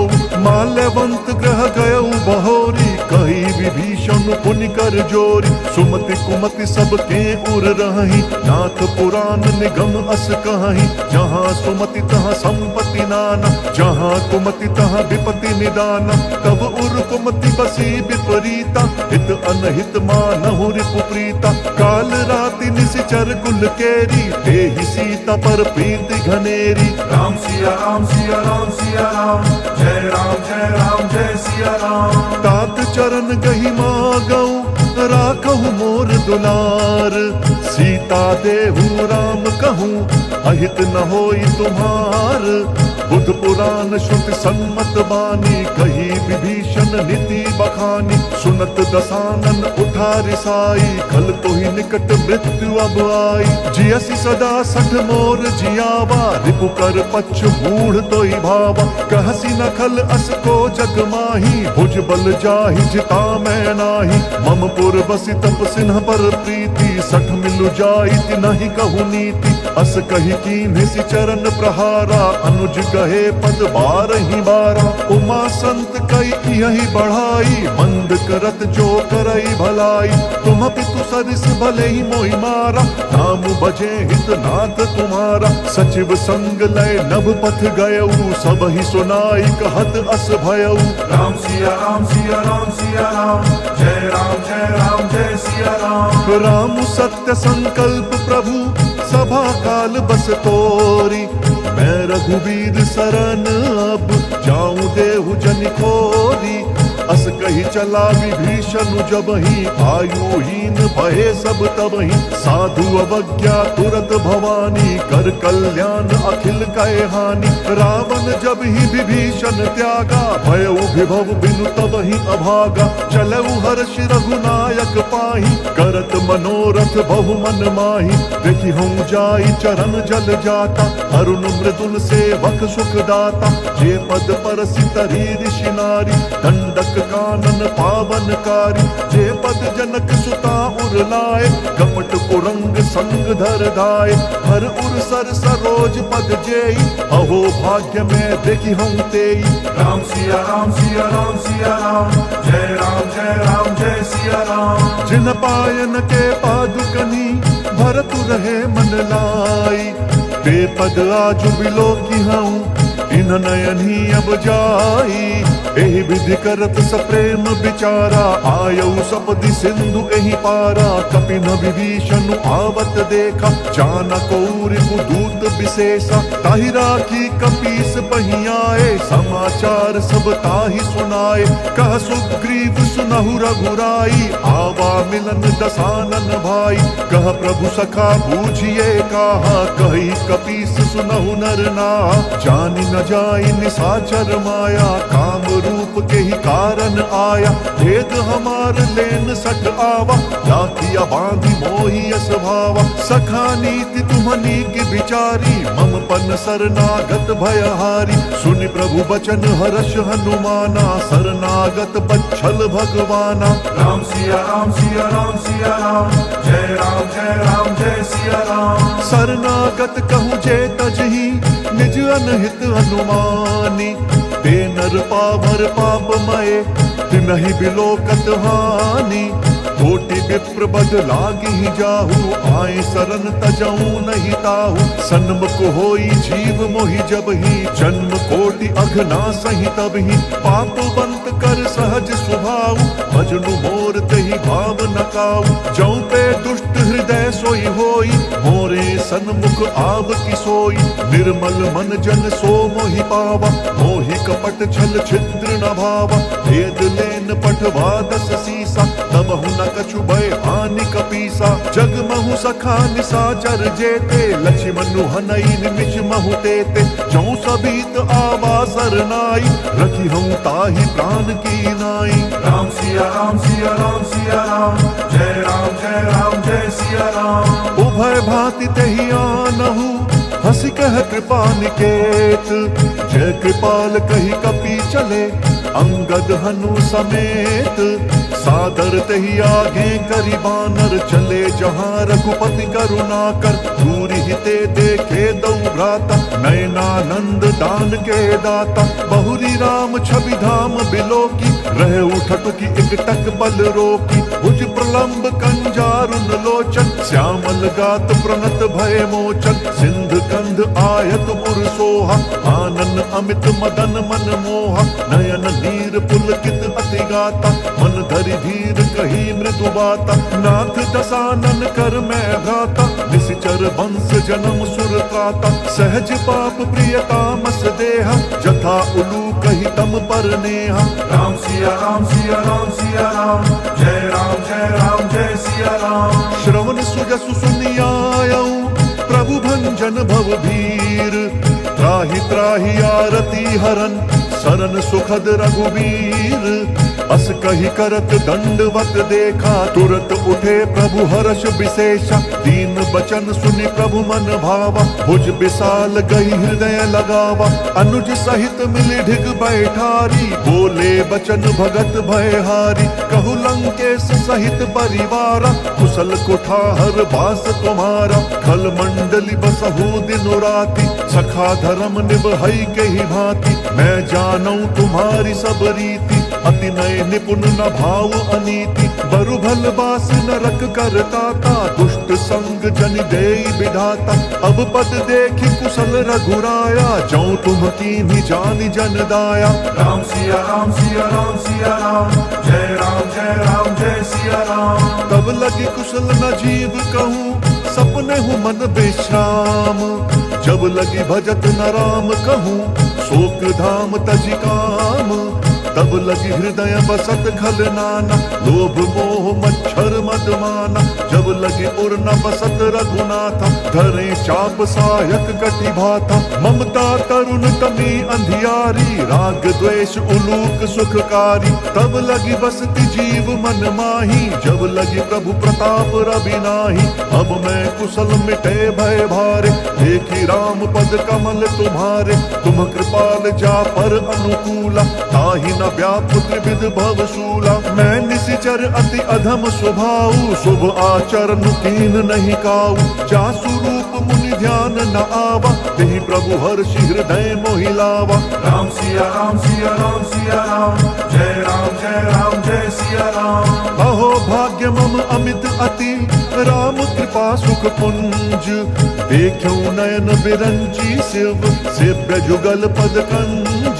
माल्यवंत ग्रह गयउ बहोरी, कही विभीषण पुनि कर जोरी। सुमति कुमति सब के उर रही, नाथ पुराण निगम अस कहीं। जहाँ सुमति तहाँ संपत्ति नाना, जहाँ कुमति तहाँ विपत्ति निदाना। तब उर कुमति बसी विपरीता, हित अनहित मानहु रिपु प्रीता। काल राति निशिचर कुल केरी, तेहि सीता पर प्रीति घनेरी। राम सिया राम सिया राम सिया राम, जय राम जय सिया राम। तात चरण गहि मागऊं, राखहु मोर दुलार। सीता देहु राम कहूँ, अहित न होई तुम्हार। बुध पुराण श्रुति सम्मत बानी, कही विभीषण नीति बखानी। सुनत दसानन उठा रिसाई, खल तो ही निकट मृत्यु अब आई। जियसि सदा सठ मोर जियावा, रिपु कर पच्छ मूढ़ तो ही भावा। कहसी न खल अस को जग माही, भुज बल जाहि जिता मैं नाही। मम पुर बसि तप सिन्ह पर प्रीति, सठ मिलु जाइत नहीं कहु नीति। अस कही कीन्हि सि चरण प्रहारा, अनुज गहे पद बारहि बारा। उमा संत कई यही बढ़ाई, मंद करत जो करई भला। आई। तुम पितु सरिस भले ही मोहि मारा, नाम भजे हित नाथ तुम्हारा। सचिव संग लय नभ पथ गयऊ, सब ही सुनाई कहत अस भयऊ। राम सिया राम सिया राम सिया राम, जय राम जय राम जय सिया राम। राम सत्य संकल्प प्रभु सभा काल बस तोरी। मैं रघुबीर सरन अब जाऊं देहु जन खोरी। अस कही चला विभीषण जबहि, आयुहीन भये सब तबहि। साधु अवज्ञा तुरत भवानी, कर कल्याण अखिल कहे हानि। रावण जब ही विभीषण त्यागा, भयउ विभव बिनु तबहि अभागा। चलऊ हर्ष रघुनायक पाहि, करत मनोरथ बहु मन माहि। देखि हूँ जाई चरण जल जाता, अरुण मृदुल सेवक सुख दाता। जे पद परसि तरी ऋषि नारी, दंडक कानन पावनकारी। जे पद जनक सुता उर लाए, कपट कुरंग संग धर धाए। हर उर सर सरोज पद जेई, अहो भाग्य में देखि हम तेई। राम सिया राम सिया राम सिया राम, जय राम जय राम जय सिया राम। जिन पायन के पादुकनी, भरतु रहे मन लाई। बेपद आजु बिलो की हूँ, इन नयन ही अब जाई। एहि विधि करत सप्रेम विचारा, आयऊ सपदि सिंधु एहि पारा। कपिन विभीषण आवत देखा, जानक रिपु दूत विशेषा। ताहि राखी कपीस बहि आए, समाचार सब ताहि सुनाए। कह सुग्रीव सुनहु रघुराई, आवा मिलन दसानन भाई। कह प्रभु सखा बूझिए कहा, कही कपीस सुनहु नर नाहा। जानि न जाई निशाचर माया, काम रूप के ही कारण आया। भेद हमार लेन सठ आवा, लाखिया बांधी मोहि स्वभावा। सखा नीति तुम्हनी की विचारी, मम पन शरणागत भयहारी। सुनि प्रभु बचन हर्ष हनुमाना, शरणागत बच्छल भगवाना। राम सिया राम सिया राम सिया राम, जय राम जय सिया राम। शरणागत कहूँ जे तजहि, निज अनहित अनुमानी। ते नर पावर पापमय, तिनहि बिलोकत हानि। कोटि विप्र बद लागी जाहु, आए शरण तजऊ नहीं ताहु। सन्मुख होई जीव मोहि जबहि, जन्म कोटि अघना सही तबहि। पापवंत कर सहज स्वभाव, भजनु मोर तहि भाव न काऊ। जौ पे दुष्ट हृदय सोई होई, मोरे सन्मुख आव की सोई। निर्मल मन जन सो मोहि पावा, मोहि कपट छल छिद्र न भावा। भेद लेन पठवा दस सीसा, तबहु न कछु भय हानि कपीसा। जग महु सखा निशाचर जेते, लक्ष्मण हनई निमिष महु तेते। जौ सबीत आवा सरनाई, रखी हूँ ताहि प्राण की नाई। राम सिया राम सिया राम सिया राम, जय राम जय सिया राम। उभय भांति तेहि आनहु, हंसी कह कृपा निकेत। जय कृपाल कही कपि चले, अंगद हनु समेत। सादर तही आगे करी बानर, चले जहाँ रघुपति करुणा कर। दूर हिते देखे दौ भ्राता, नयनानंद दान के दाता। बहुरी राम छवि धाम बिलोकी, रहे उठट की एक टक बल रोकी। भुज प्रलंब कंजारुन लोचन, श्यामल गात प्रणत भय मोचन। सिंध कंध आयत पुर सोहा, आनन अमित मदन मन मोहा। नयन नीर पुलकित अति गाता, मन धरि धीर कही मृदु बाता। नाथ दसानन कर मैं भ्राता, निशिचर वंश जन्म सुर त्राता। सहज पाप प्रियतामस देहा, जथा उलू कही तम पर नेहा। राम सिया राम सिया राम सिया राम, जय राम जय सिया राम। श्रवण सुजसु सुनियायऊ, प्रभु भंजन भव भीर। त्राहि त्राहि आरती हरन, शरण सुखद रघुबीर। अस कही करत दंडवत देखा, तुरत उठे प्रभु हर्ष विशेषा। दीन बचन सुनि प्रभु मन भावा, भुज विशाल गही हृदय लगावा। अनुज सहित मिली ढिग बैठारी, बोले बचन भगत भयहारी। कहु लंकेश सहित परिवारा, कुशल कुठार बास तुम्हारा। खल मंडली बसहु दिन राति, सखा धर्म निभई के ही भांति। मैं जानऊ तुम्हारी सब रीति, अति नय निपुण न भाव अनीति, बरु भल बास नरक करता ता, दुष्ट संग जन देई विधाता। अब पद देखी कुशल रघुराया, जौ तुम कीन्ही जानि जन दाया। राम सिया राम सिया राम सिया राम, जय राम जय सिया राम। तब लगी कुशल न जीव कहूँ, सपने हूँ मन विश्राम। जब लगी भजत न राम कहूँ, शोक धाम तजि काम। तब लगी हृदय बसत खल नाना, लोभ मोह मच्छर मद माना। जब लगी उर न बसत रघुनाथा, धरे चाप सहायक कटि भाथा। ममता तरुण तमी अंधियारी, राग द्वेष उलूक सुखकारी। तब लगी बसती जीव मन माही, जब लगी प्रभु प्रताप रवि नाही। अब मैं कुशल मिटे भय भारे, देखी राम पद कमल तुम्हारे। तुम कृपाल जा पर अनुकूला, ताहि न व्यापुत त्रिविध भवशूला। मैं निशिचर अति अधम स्वभाव, शुभ आचरण कीन नहीं काऊ। जासु रूप मुनि ध्यान न आवा, तेहि प्रभु हर्षि हृदय मोहि लावा। राम सिया राम सिया राम सिया राम, जय राम जय सिया राम। अहो भाग्य मम अमित अति, राम कृपा सुख पुंज। देखूं नयन बिरंची शिव, सेव्य जुगल पद कंज।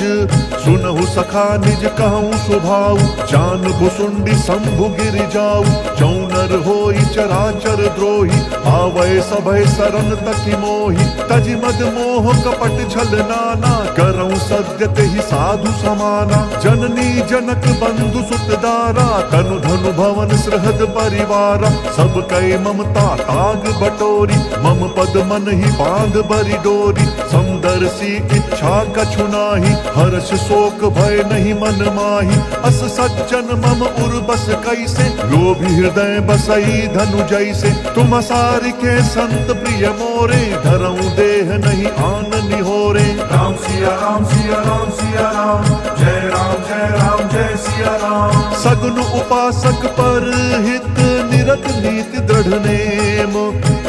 सुनहु सखा निज कहूँ स्वभाव, जान भुसुंडी शंभु गिर जाऊ। जौनर होई चराचर द्रोही, आवै सभय शरण तकि मोहि। तजि मद मोह कपट छल नाना, करऊं सद्य तेहि साधु समाना। जननी जनक बंधु सुत दारा, तनु धनु भवन सृहद परिवारा। सब कै ममता ताग बटोरी, मम पद मन ही बांध बरि डोरी। समदर्शी इच्छा कछु नाही, हर्ष शोक भय नहीं मन माही। अस सज्जन मम उर बस कैसे, लोभी हृदय बसई धनु जैसे। तुम सारिके संत प्रिय मोरे, धरऊं देह नहीं आन निहोरे। राम सिया राम सिया राम सिया राम, जय राम जय सिया राम। सगुन उपासक पर हित, निरत नीति दृढ़ नेम।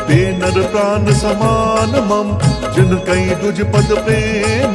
ते नर प्राण समान मम, जिन कई दुज पद प्रेम।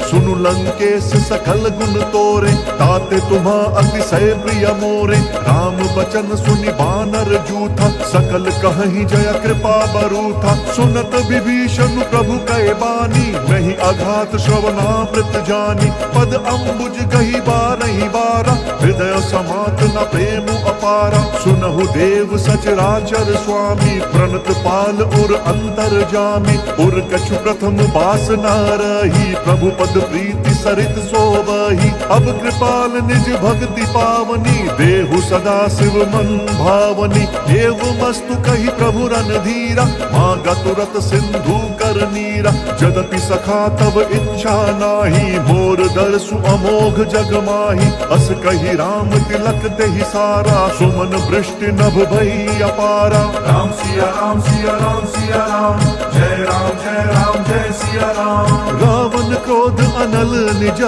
सुनु लंकेश सकल गुण तोरे, ताते तुम्हा अतिशय प्रिय मोरे। राम बचन सुनि बानर जूथा, सकल कहीं जय कृपा बरूथा। सुनत विभीषण प्रभु कै बानी, नहीं अघात श्रवणामृत जानी। पद अम्बुज कही बारही बारा, हृदय समात न प्रेम अपारा। सुनहु देव सचराचर स्वामी, प्रणत पाल उर अंतर जामी। उर कछु प्रथम बास न रही, प्रभु पद प्रीति सरित सोवही। अब कृपाल निज भक्ति पावनी, देहु सदा शिव मन भावनी। एव मस्तु कही प्रभु रणधीरा, मांगा तुरत सिंधु कर नीरा। जदपि सखा तब इच्छा नाही, मोर दर्शु अमोघ जग माही। अस कही राम तिलक तेहि सारा, सुमन वृष्टि नभ भई अपारा। राम सिया राम सिया राम सिया राम, जय राम जय सिया राम। रावण क्रोध अनल निज,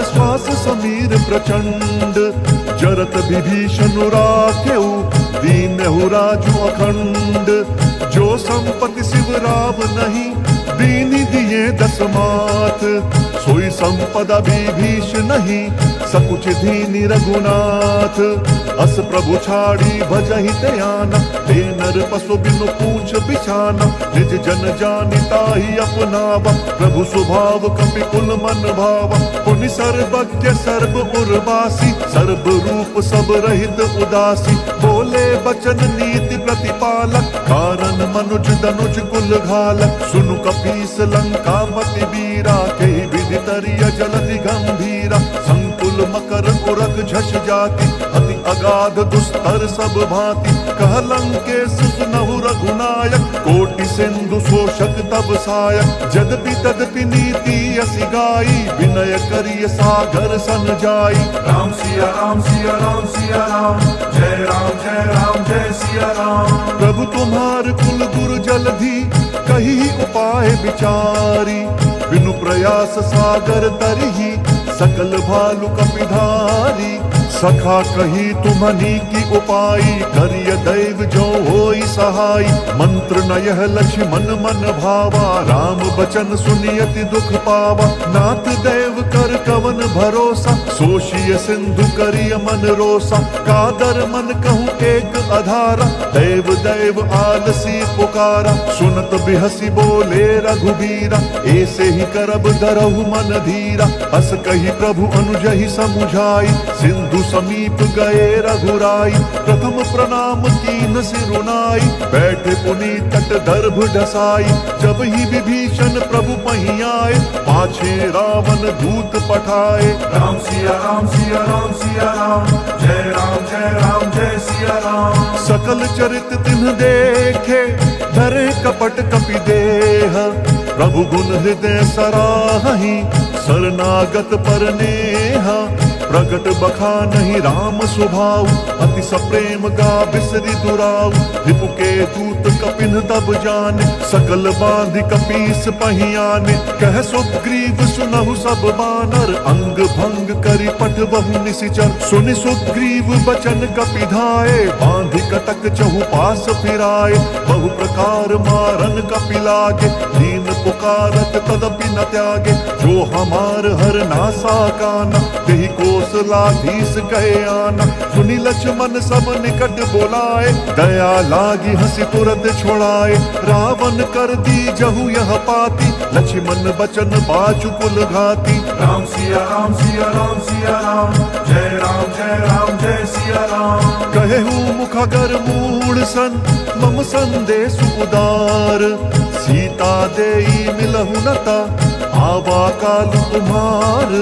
श्वास समीर प्रचंड। जरत विभीषण राखेउ, दीनहु राजु अखंड। जो संपत्ति शिव राव नहीं, दीनी दिए दस मात। सोई संपदा विभीषण नहीं, सकुच दीनी रघुनाथ। अस प्रभु छाड़ी भजहि त्याना, ते नर पशु बिनु पूछ बिछाना। निज जन जानि ताहि अपनावा, प्रभु स्वभाव कपि कुल मन भावा। पुनि सर्वज्ञ सर्व उर्वासी, सर्व रूप सब रहित उदासी। बोले बचन नीति प्रतिपालक, कारण मनुज दनुज कुल घालक। सुनु कपीस लंकापति वीरा, कहि विधि तरिय जलधि गंभीरा। संकुल मकर उरग झष जाति, अति अगाध दुस्तर सब भांति। कह लंकेश सुनहु रघुनायक, कोटि सिंधु शोषक तब सायक। जदपि तदपि नीति असि गाई, विनय करिय सागर सन जाई। राम सिया राम सिया राम सिया राम, जय राम जय सिया राम। प्रभु तुम्हार कुल गुरु जलधि, कही उपाय विचारी। बिनु प्रयास सागर तरही, सकल भालु कपिधारी। सखा कही तुम्हनी की उपाई, करिय दैव जो होई सहाय। मंत्र न यह लक्ष्मण मन भावा, राम बचन सुनियति दुख पावा। नाथ देव कर कवन भरोसा, सोशिय सिंधु करिय मन रोसा। कादर मन कहूँ एक अधारा, देव देव आलसी पुकारा। सुनत बिहसी बोले रघुबीरा, ऐसे ही करब धरहु मन धीरा। अस कही प्रभु अनुजहि समुझाई, सिंधु समीप गए रघुराई। प्रथम प्रणाम कीन सिरुनाई, बैठे पुनि तट दर्भ ढसाई। जब ही विभीषण प्रभु पही आए, पाछे रावण दूत पठाए। राम सिया राम सिया राम सिया राम, जय राम जय सिया राम। सकल चरित तिन्ह देखे, धरे कपट कपि देह। प्रभु गुण हृदय सराहि, शरणागत पर नेहा। प्रगट बखानहि राम स्वभाव, अति सप्रेम गा बिसरि दुराव। रिपु के दूत कपिन तब जाने, सकल बांधि कपीस पहि आने। कह सुग्रीव सुनहु सब बानर, अंग भंग करि पठबहु निशिचर। सुनि सुग्रीव बचन कपिधाए, बांधि कटक चहु पास फिराए। बहु प्रकार मारन कपि लागे, दीन पुकारत तदपि न त्यागे। जो हमार हर नासा काना, तेहि कौशलाधीश कहे आना। सुनि लक्ष्मण सब निकट बोलाए, दया लागी हंसी तुरत छोड़ाए। रावण कर दी जहु यह पाती, लक्ष्मण बचन बाचु कुल घाती। राम सिया राम सिया राम सिया राम, जय जय सिया राम। कहेहु मुखगर मूढ़ सन, मम संदेश उदार। सीता देई मिलहु नता, आवा काल तुम्हार।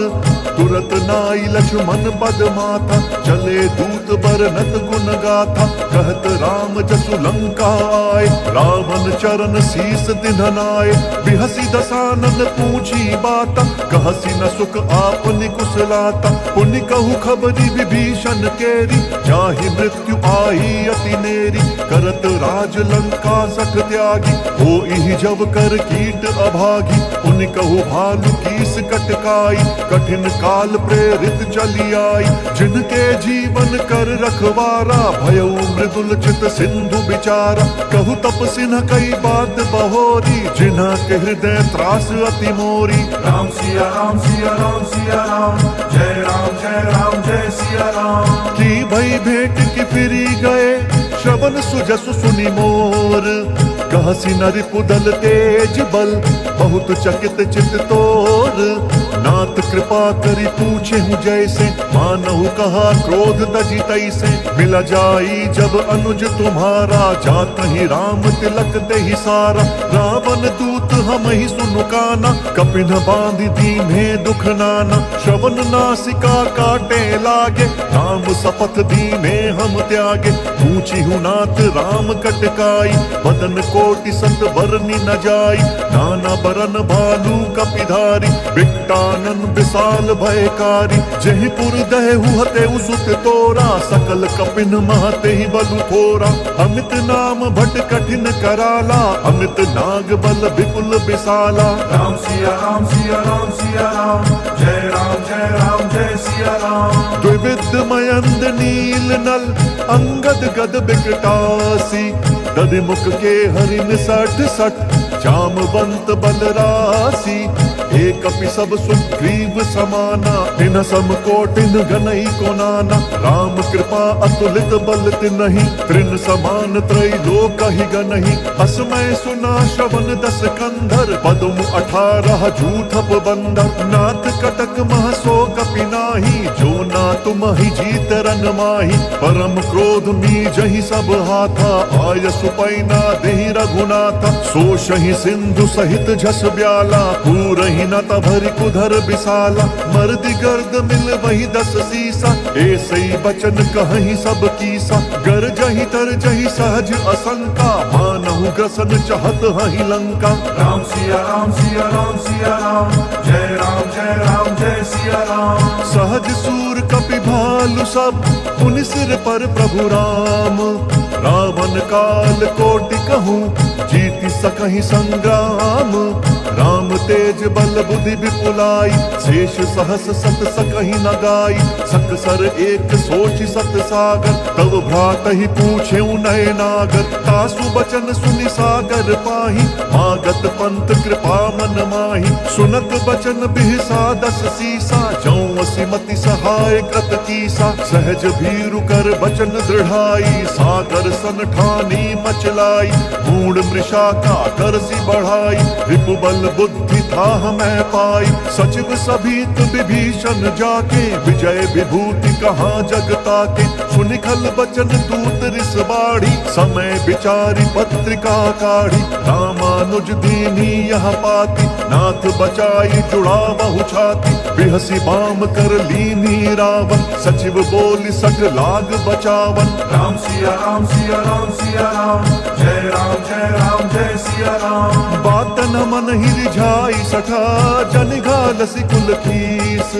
तुरत नाई लक्ष्मण पद माथा, चले दूत बरनत गुण गाथा। कहत राम जसु लंका आए, रावण चरण शीस दिधनाए। बिहसी दसानन पूछी बाता, कहसी न सुख आपनि कुशलाता। पुनि कहु खबरी विभीषण केरी, जाहि मृत्यु आई अति नेरी। करत राज लंका सख त्यागी, होई जब कर कीट अभागी। पुनि कहु भालु कीस कटकाई, कठिन काल प्रेरित चली आई। जिनके जीवन कर रखवारा, भयउ मृदुल चित सिंधु बिचारा। कहु तपस्वी न कई बात बहोरी, जिन्हा के हृदय त्रास अति मोरी। राम सिया राम सिया राम सिया राम, जय जय सिया राम। की भई भेंट की फिरी गए, श्रवण सुजसु सुनि मोर। कहसी नरि पुदल तेज बल, बहुत चकित चित तोर। नाथ कृपा करी पूछे हूँ जैसे, मानहु कहा क्रोध तजी तैसे। मिला जाई जब अनुज तुम्हारा, जात ही राम तिलक ते ही सारा। रावण दूत हम ही सुनु काना, कपिन बांधि दीन्हे दुख नाना। श्रवण नासिका काटे लागे, राम शपथ दीने हम त्यागे। पूछी हूँ नाथ राम कटकाई, बदन कोटि सत बरनी न जाई। नाना बरन भालू कपिधारी, बिट्टानन विशाल भयकारी। जयपुर दहु हतेउ सुत तोरा, सकल कपिन महते ही बलु थोरा। अमित नाम भट कठिन कराला, अमित नाग बल विपुल विशाला। राम सिया राम सिया राम सिया राम, जय जय सिया राम। द्विविध मयंद नील नल, अंगद गद बिकटासी। दधिमुख के हरिन 60 जामवंत बलरासी। एक कपि सब सुग्रीव समाना, तिन सम कोटिन गनई को नाना। राम कृपा अतुलित बल तिनहि, त्रिन समान त्रैलोक ही गनहि। असमय सुना श्रवण 10 कंधर, पदम 18 जूथप बंदर। नाथ कटक मह सो कपि नाही, जो ना तुम ही जीत रन माही। परम क्रोध नीजहि सब हाथा, आय सुपैना देहि रघुनाथा। सोषहि सिंधु सहित झस ब्याला, पूरहि न तभरि कुधर विशाला। मर्दि गर्द मिल वही 10 सीसा, ऐसे बचन कहीं सब कीसा। गरजहि तरजहि सहज असंका, मानहु ग्रसन चहत हहि लंका। राम सिया राम सिया राम सिया राम, जय सिया राम। सहज सूर कपि भालु सब, पुनि सिर पर प्रभु राम। रावण काल कोटि कहूँ, जीति सकहि संग्राम। राम तेज बल बुद्धि विपुलाई, शेष सहस सत सकहि न गाई। सकसर एक सोच सत सागर, तब भ्रातहि पूछे नय नागर। तासु बचन सुनि सागर पाहि, मागत पंथ कृपा मन माहि। सुनत बचन बिहसा दस सीसा, जौं सिमति सहाय कृत कीसा। सहज भीरु कर बचन दृढ़ाई, सागर सन ठानी मचलाई। मूढ़ मृषा का करसी बढ़ाई, रिपु बल बुद्धि था मैं पाई। सचिव सभीत विभीषण जाके, विजय विभूति कहाँ जगता के। सुनिखल बचन दूत रिस बाढ़ी, समय विचारी पत्रिका काढ़ी। रामानुज दीनी यह पाती, नाथ बचाई जुड़ा बहु छाती। बिहसी बाम कर लीनी रावण, सचिव बोली सठ लाग बचावन। राम सिया राम सिया राम सिया राम, जय राम जय सिया राम। बात न मन ही रिझाई सठा, जन घालसी कुल कीस।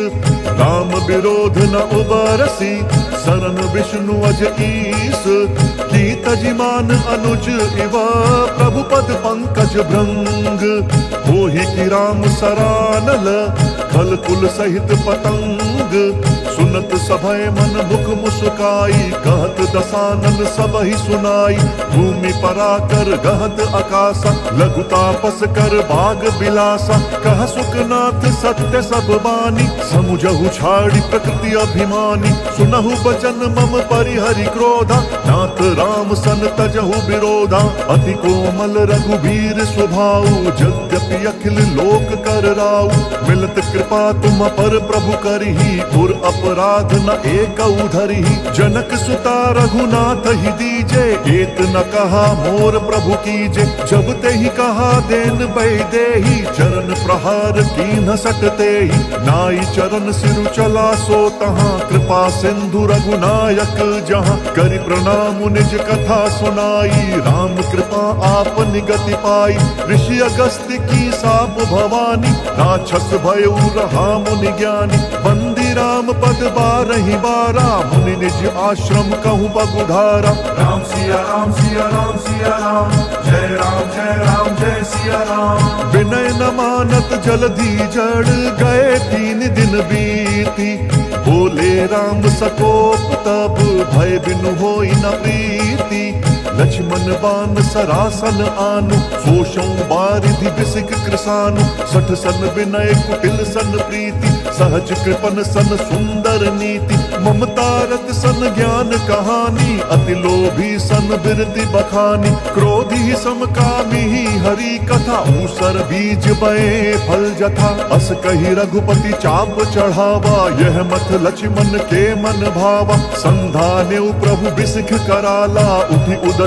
राम विरोध न उबरसी, शरण विष्णु अज ईस। की तजिमान अनुज इवा, प्रभु पद पंकज भृंग। होहि की राम सरानल, खल कुल सहित पतंग। सुनत सभय मन मुख मुस्काई, कहत दसानन सबहि सुनाई। भूमि पराकर गहत आकाशा, लघु तापस कर बाग बिलासा। कह सुखनाथ सत्य सब बानी, समुझहु छाड़ी प्रकृति अभिमानी। सुनहु बचन मम परिहरि क्रोधा, नाथ राम सन तजहु विरोधा। अति कोमल रघुबीर स्वभाव, यद्यपि अखिल लोक कर राउ। मिलत कृपा तुम पर प्रभु करही, पुर अपराध न एक धरही। जनक सुता रघुनाथ ही दीजे, एत न कहा मोर प्रभु कीजे। जब ते ही कहा देन बैदेही, चरण प्रहार कीन्ह सकते ही। नाई चरण सिरु चला सो तहाँ, कृपा सिंधु रघुनायक जहाँ। करि प्रणाम निज कथा सुनाई, राम कृपा आप निगति पाई। ऋषि अगस्त्य की साप भवानी, राक्षस भयउ रहा मुनि ज्ञानी। बंदी राम पद बारहि बारा, मुनि निज आश्रम कहूँ बगुधारा। राम सिया राम सिया राम सिया राम, जय राम जय सिया राम। विनय न मानत जलधि जड़, गए 3 दिन बीती। बोले राम सकोप तब, भय बिनु होई न प्रीति। लक्ष्मण बान सरासन आनु, सोषों बारिधि बिसिक कृसानु। 60 सन विनय कुटिल सन प्रीति, सहज कृपन सन सुंदर नीति। ममता रत सन ज्ञान कहानी, अति लोभी सन बिरति बखानी। क्रोधी समकामी हरि कथा, ऊसर बीज बए फल जथा। अस कही रघुपति चाप चढ़ावा, यह मत लक्ष्मण के मन भावा। संधाने प्रभु बिसिख कराला, उठि उदधि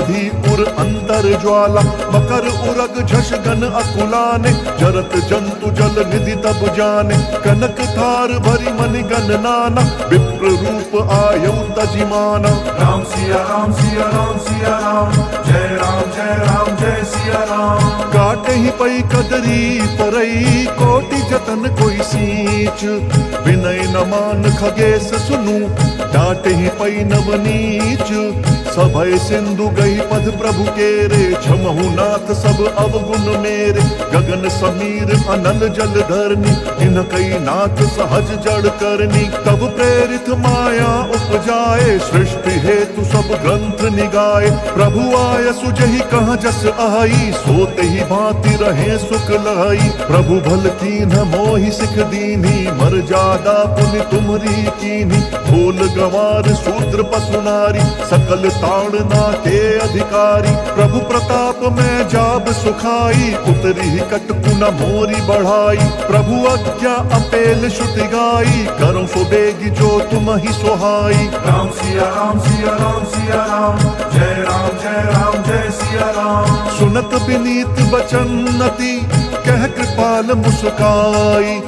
उर अंतर ज्वाला। मकर उरग झष गन अकुलाने, जरत जंतु जल निधि तब जाने। कनक थार भरी मनि गन नाना, विप्र रूप आयु तजिमाना। राम सिया राम सिया राम सिया राम, जय राम जय सिया राम। काटे ही पई कदरी परई, कोटि जतन कोई सींच। विनय न मान खगेश सुनु, डांटे ही पई नवनीच। सभय सिंधु गई पद प्रभु केरे, क्षमहु नाथ सब अवगुण मेरे। गगन समीर अनल जल धरनी, इन कई नाथ सहज जड़ करनी। तब प्रेरित माया उपजाए, सृष्टि हेतु सब ग्रंथ निगाए। प्रभु आय सुजहि कहाँ जस आई, सोते ही भांति रहे सुख लाई। प्रभु भल कीन्ह मोहि सिख दीन्ही, मर्यादा पुनि तुमरी कीन्ही। भूल गंवार शूद्र पशु नारी, सकल ताड़ना के अधिकारी। प्रभु प्रताप में जाब सुखाई, उतरी ही कटकु न मोरी बढ़ाई। प्रभु आज्ञा अपेल श्रुति गाई, करो सो बेगी जो तुम ही सोहाई। राम सिया राम सिया राम सिया राम, जय राम जय सिया राम। सुनत विनीत बचन नति, कह कृपाल मुस्काई।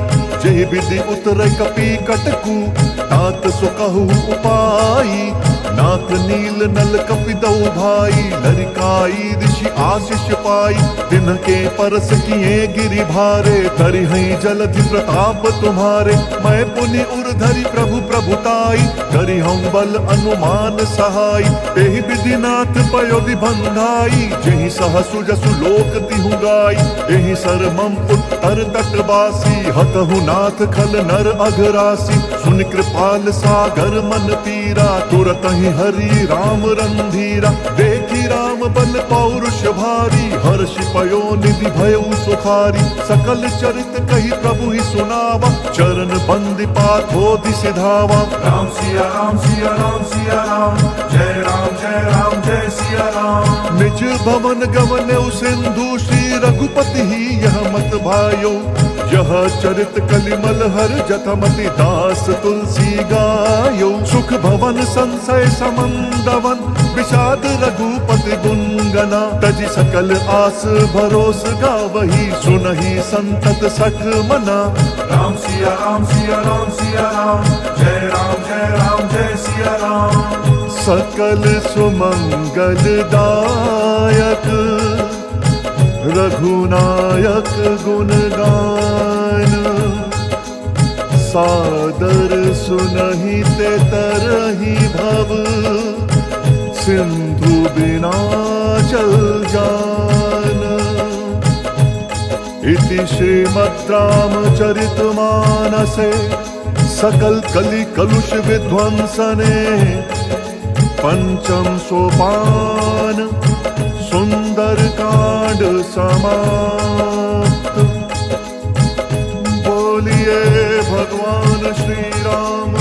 जय विधि उतर कपि कटकु, तात सो कहु उपाई। नाथ नील नल कपिदौ भाई, लरिकाई ऋषि आशीष पाई। तिनके परस किए गिरि भारे, तरिहै जलधि प्रताप तुम्हारे। मैं पुनि उर्धरि प्रभु प्रभुताई, करिहौं बल अनुमान सहाय। एहि विधिनाथ पयोधि बंधाई, जेहि सहसु जसु लोक तिहु गाई। एहि सर मम उत्तर तटवासी, हतहु नाथ खल नर अघरासी। सुन कृपाल सागर मन पीरा, तुरत ही हरि राम रंधीरा। देखी राम बल पौरुष भारी, हर्ष पयो निधि भयउ सुखारी। सकल चरित कही प्रभु ही सुनावा, चरण बंदी पाथो दिसि धावा। राम सिया राम सिया राम सिया राम, जय राम जय राम जय सिया राम। निज भवन गवने सिंधु, श्री रघुपति ही यह मत भायो। यह चरित कलिमल हर जथमति, दास तुलसी गायो। सुख भवन संशय समंदवन, विषाद रघुपति गुणगना। तजि सकल आस भरोस गावही, सुनहि संतत सठ मना। राम सिया राम सिया राम सिया राम, जय राम जय सिया राम। सकल सुमंगलदायक, रघुनायक गुण गान। सादर सुनहि ते तरहि भव, सिंधु बिना चल जान। इति श्रीमद् रामचरितमानसे, सकल कलि कलुष विध्वंसने। पंचम सोपान सुंदर कांड समाप्त। बोलिए भगवान श्री राम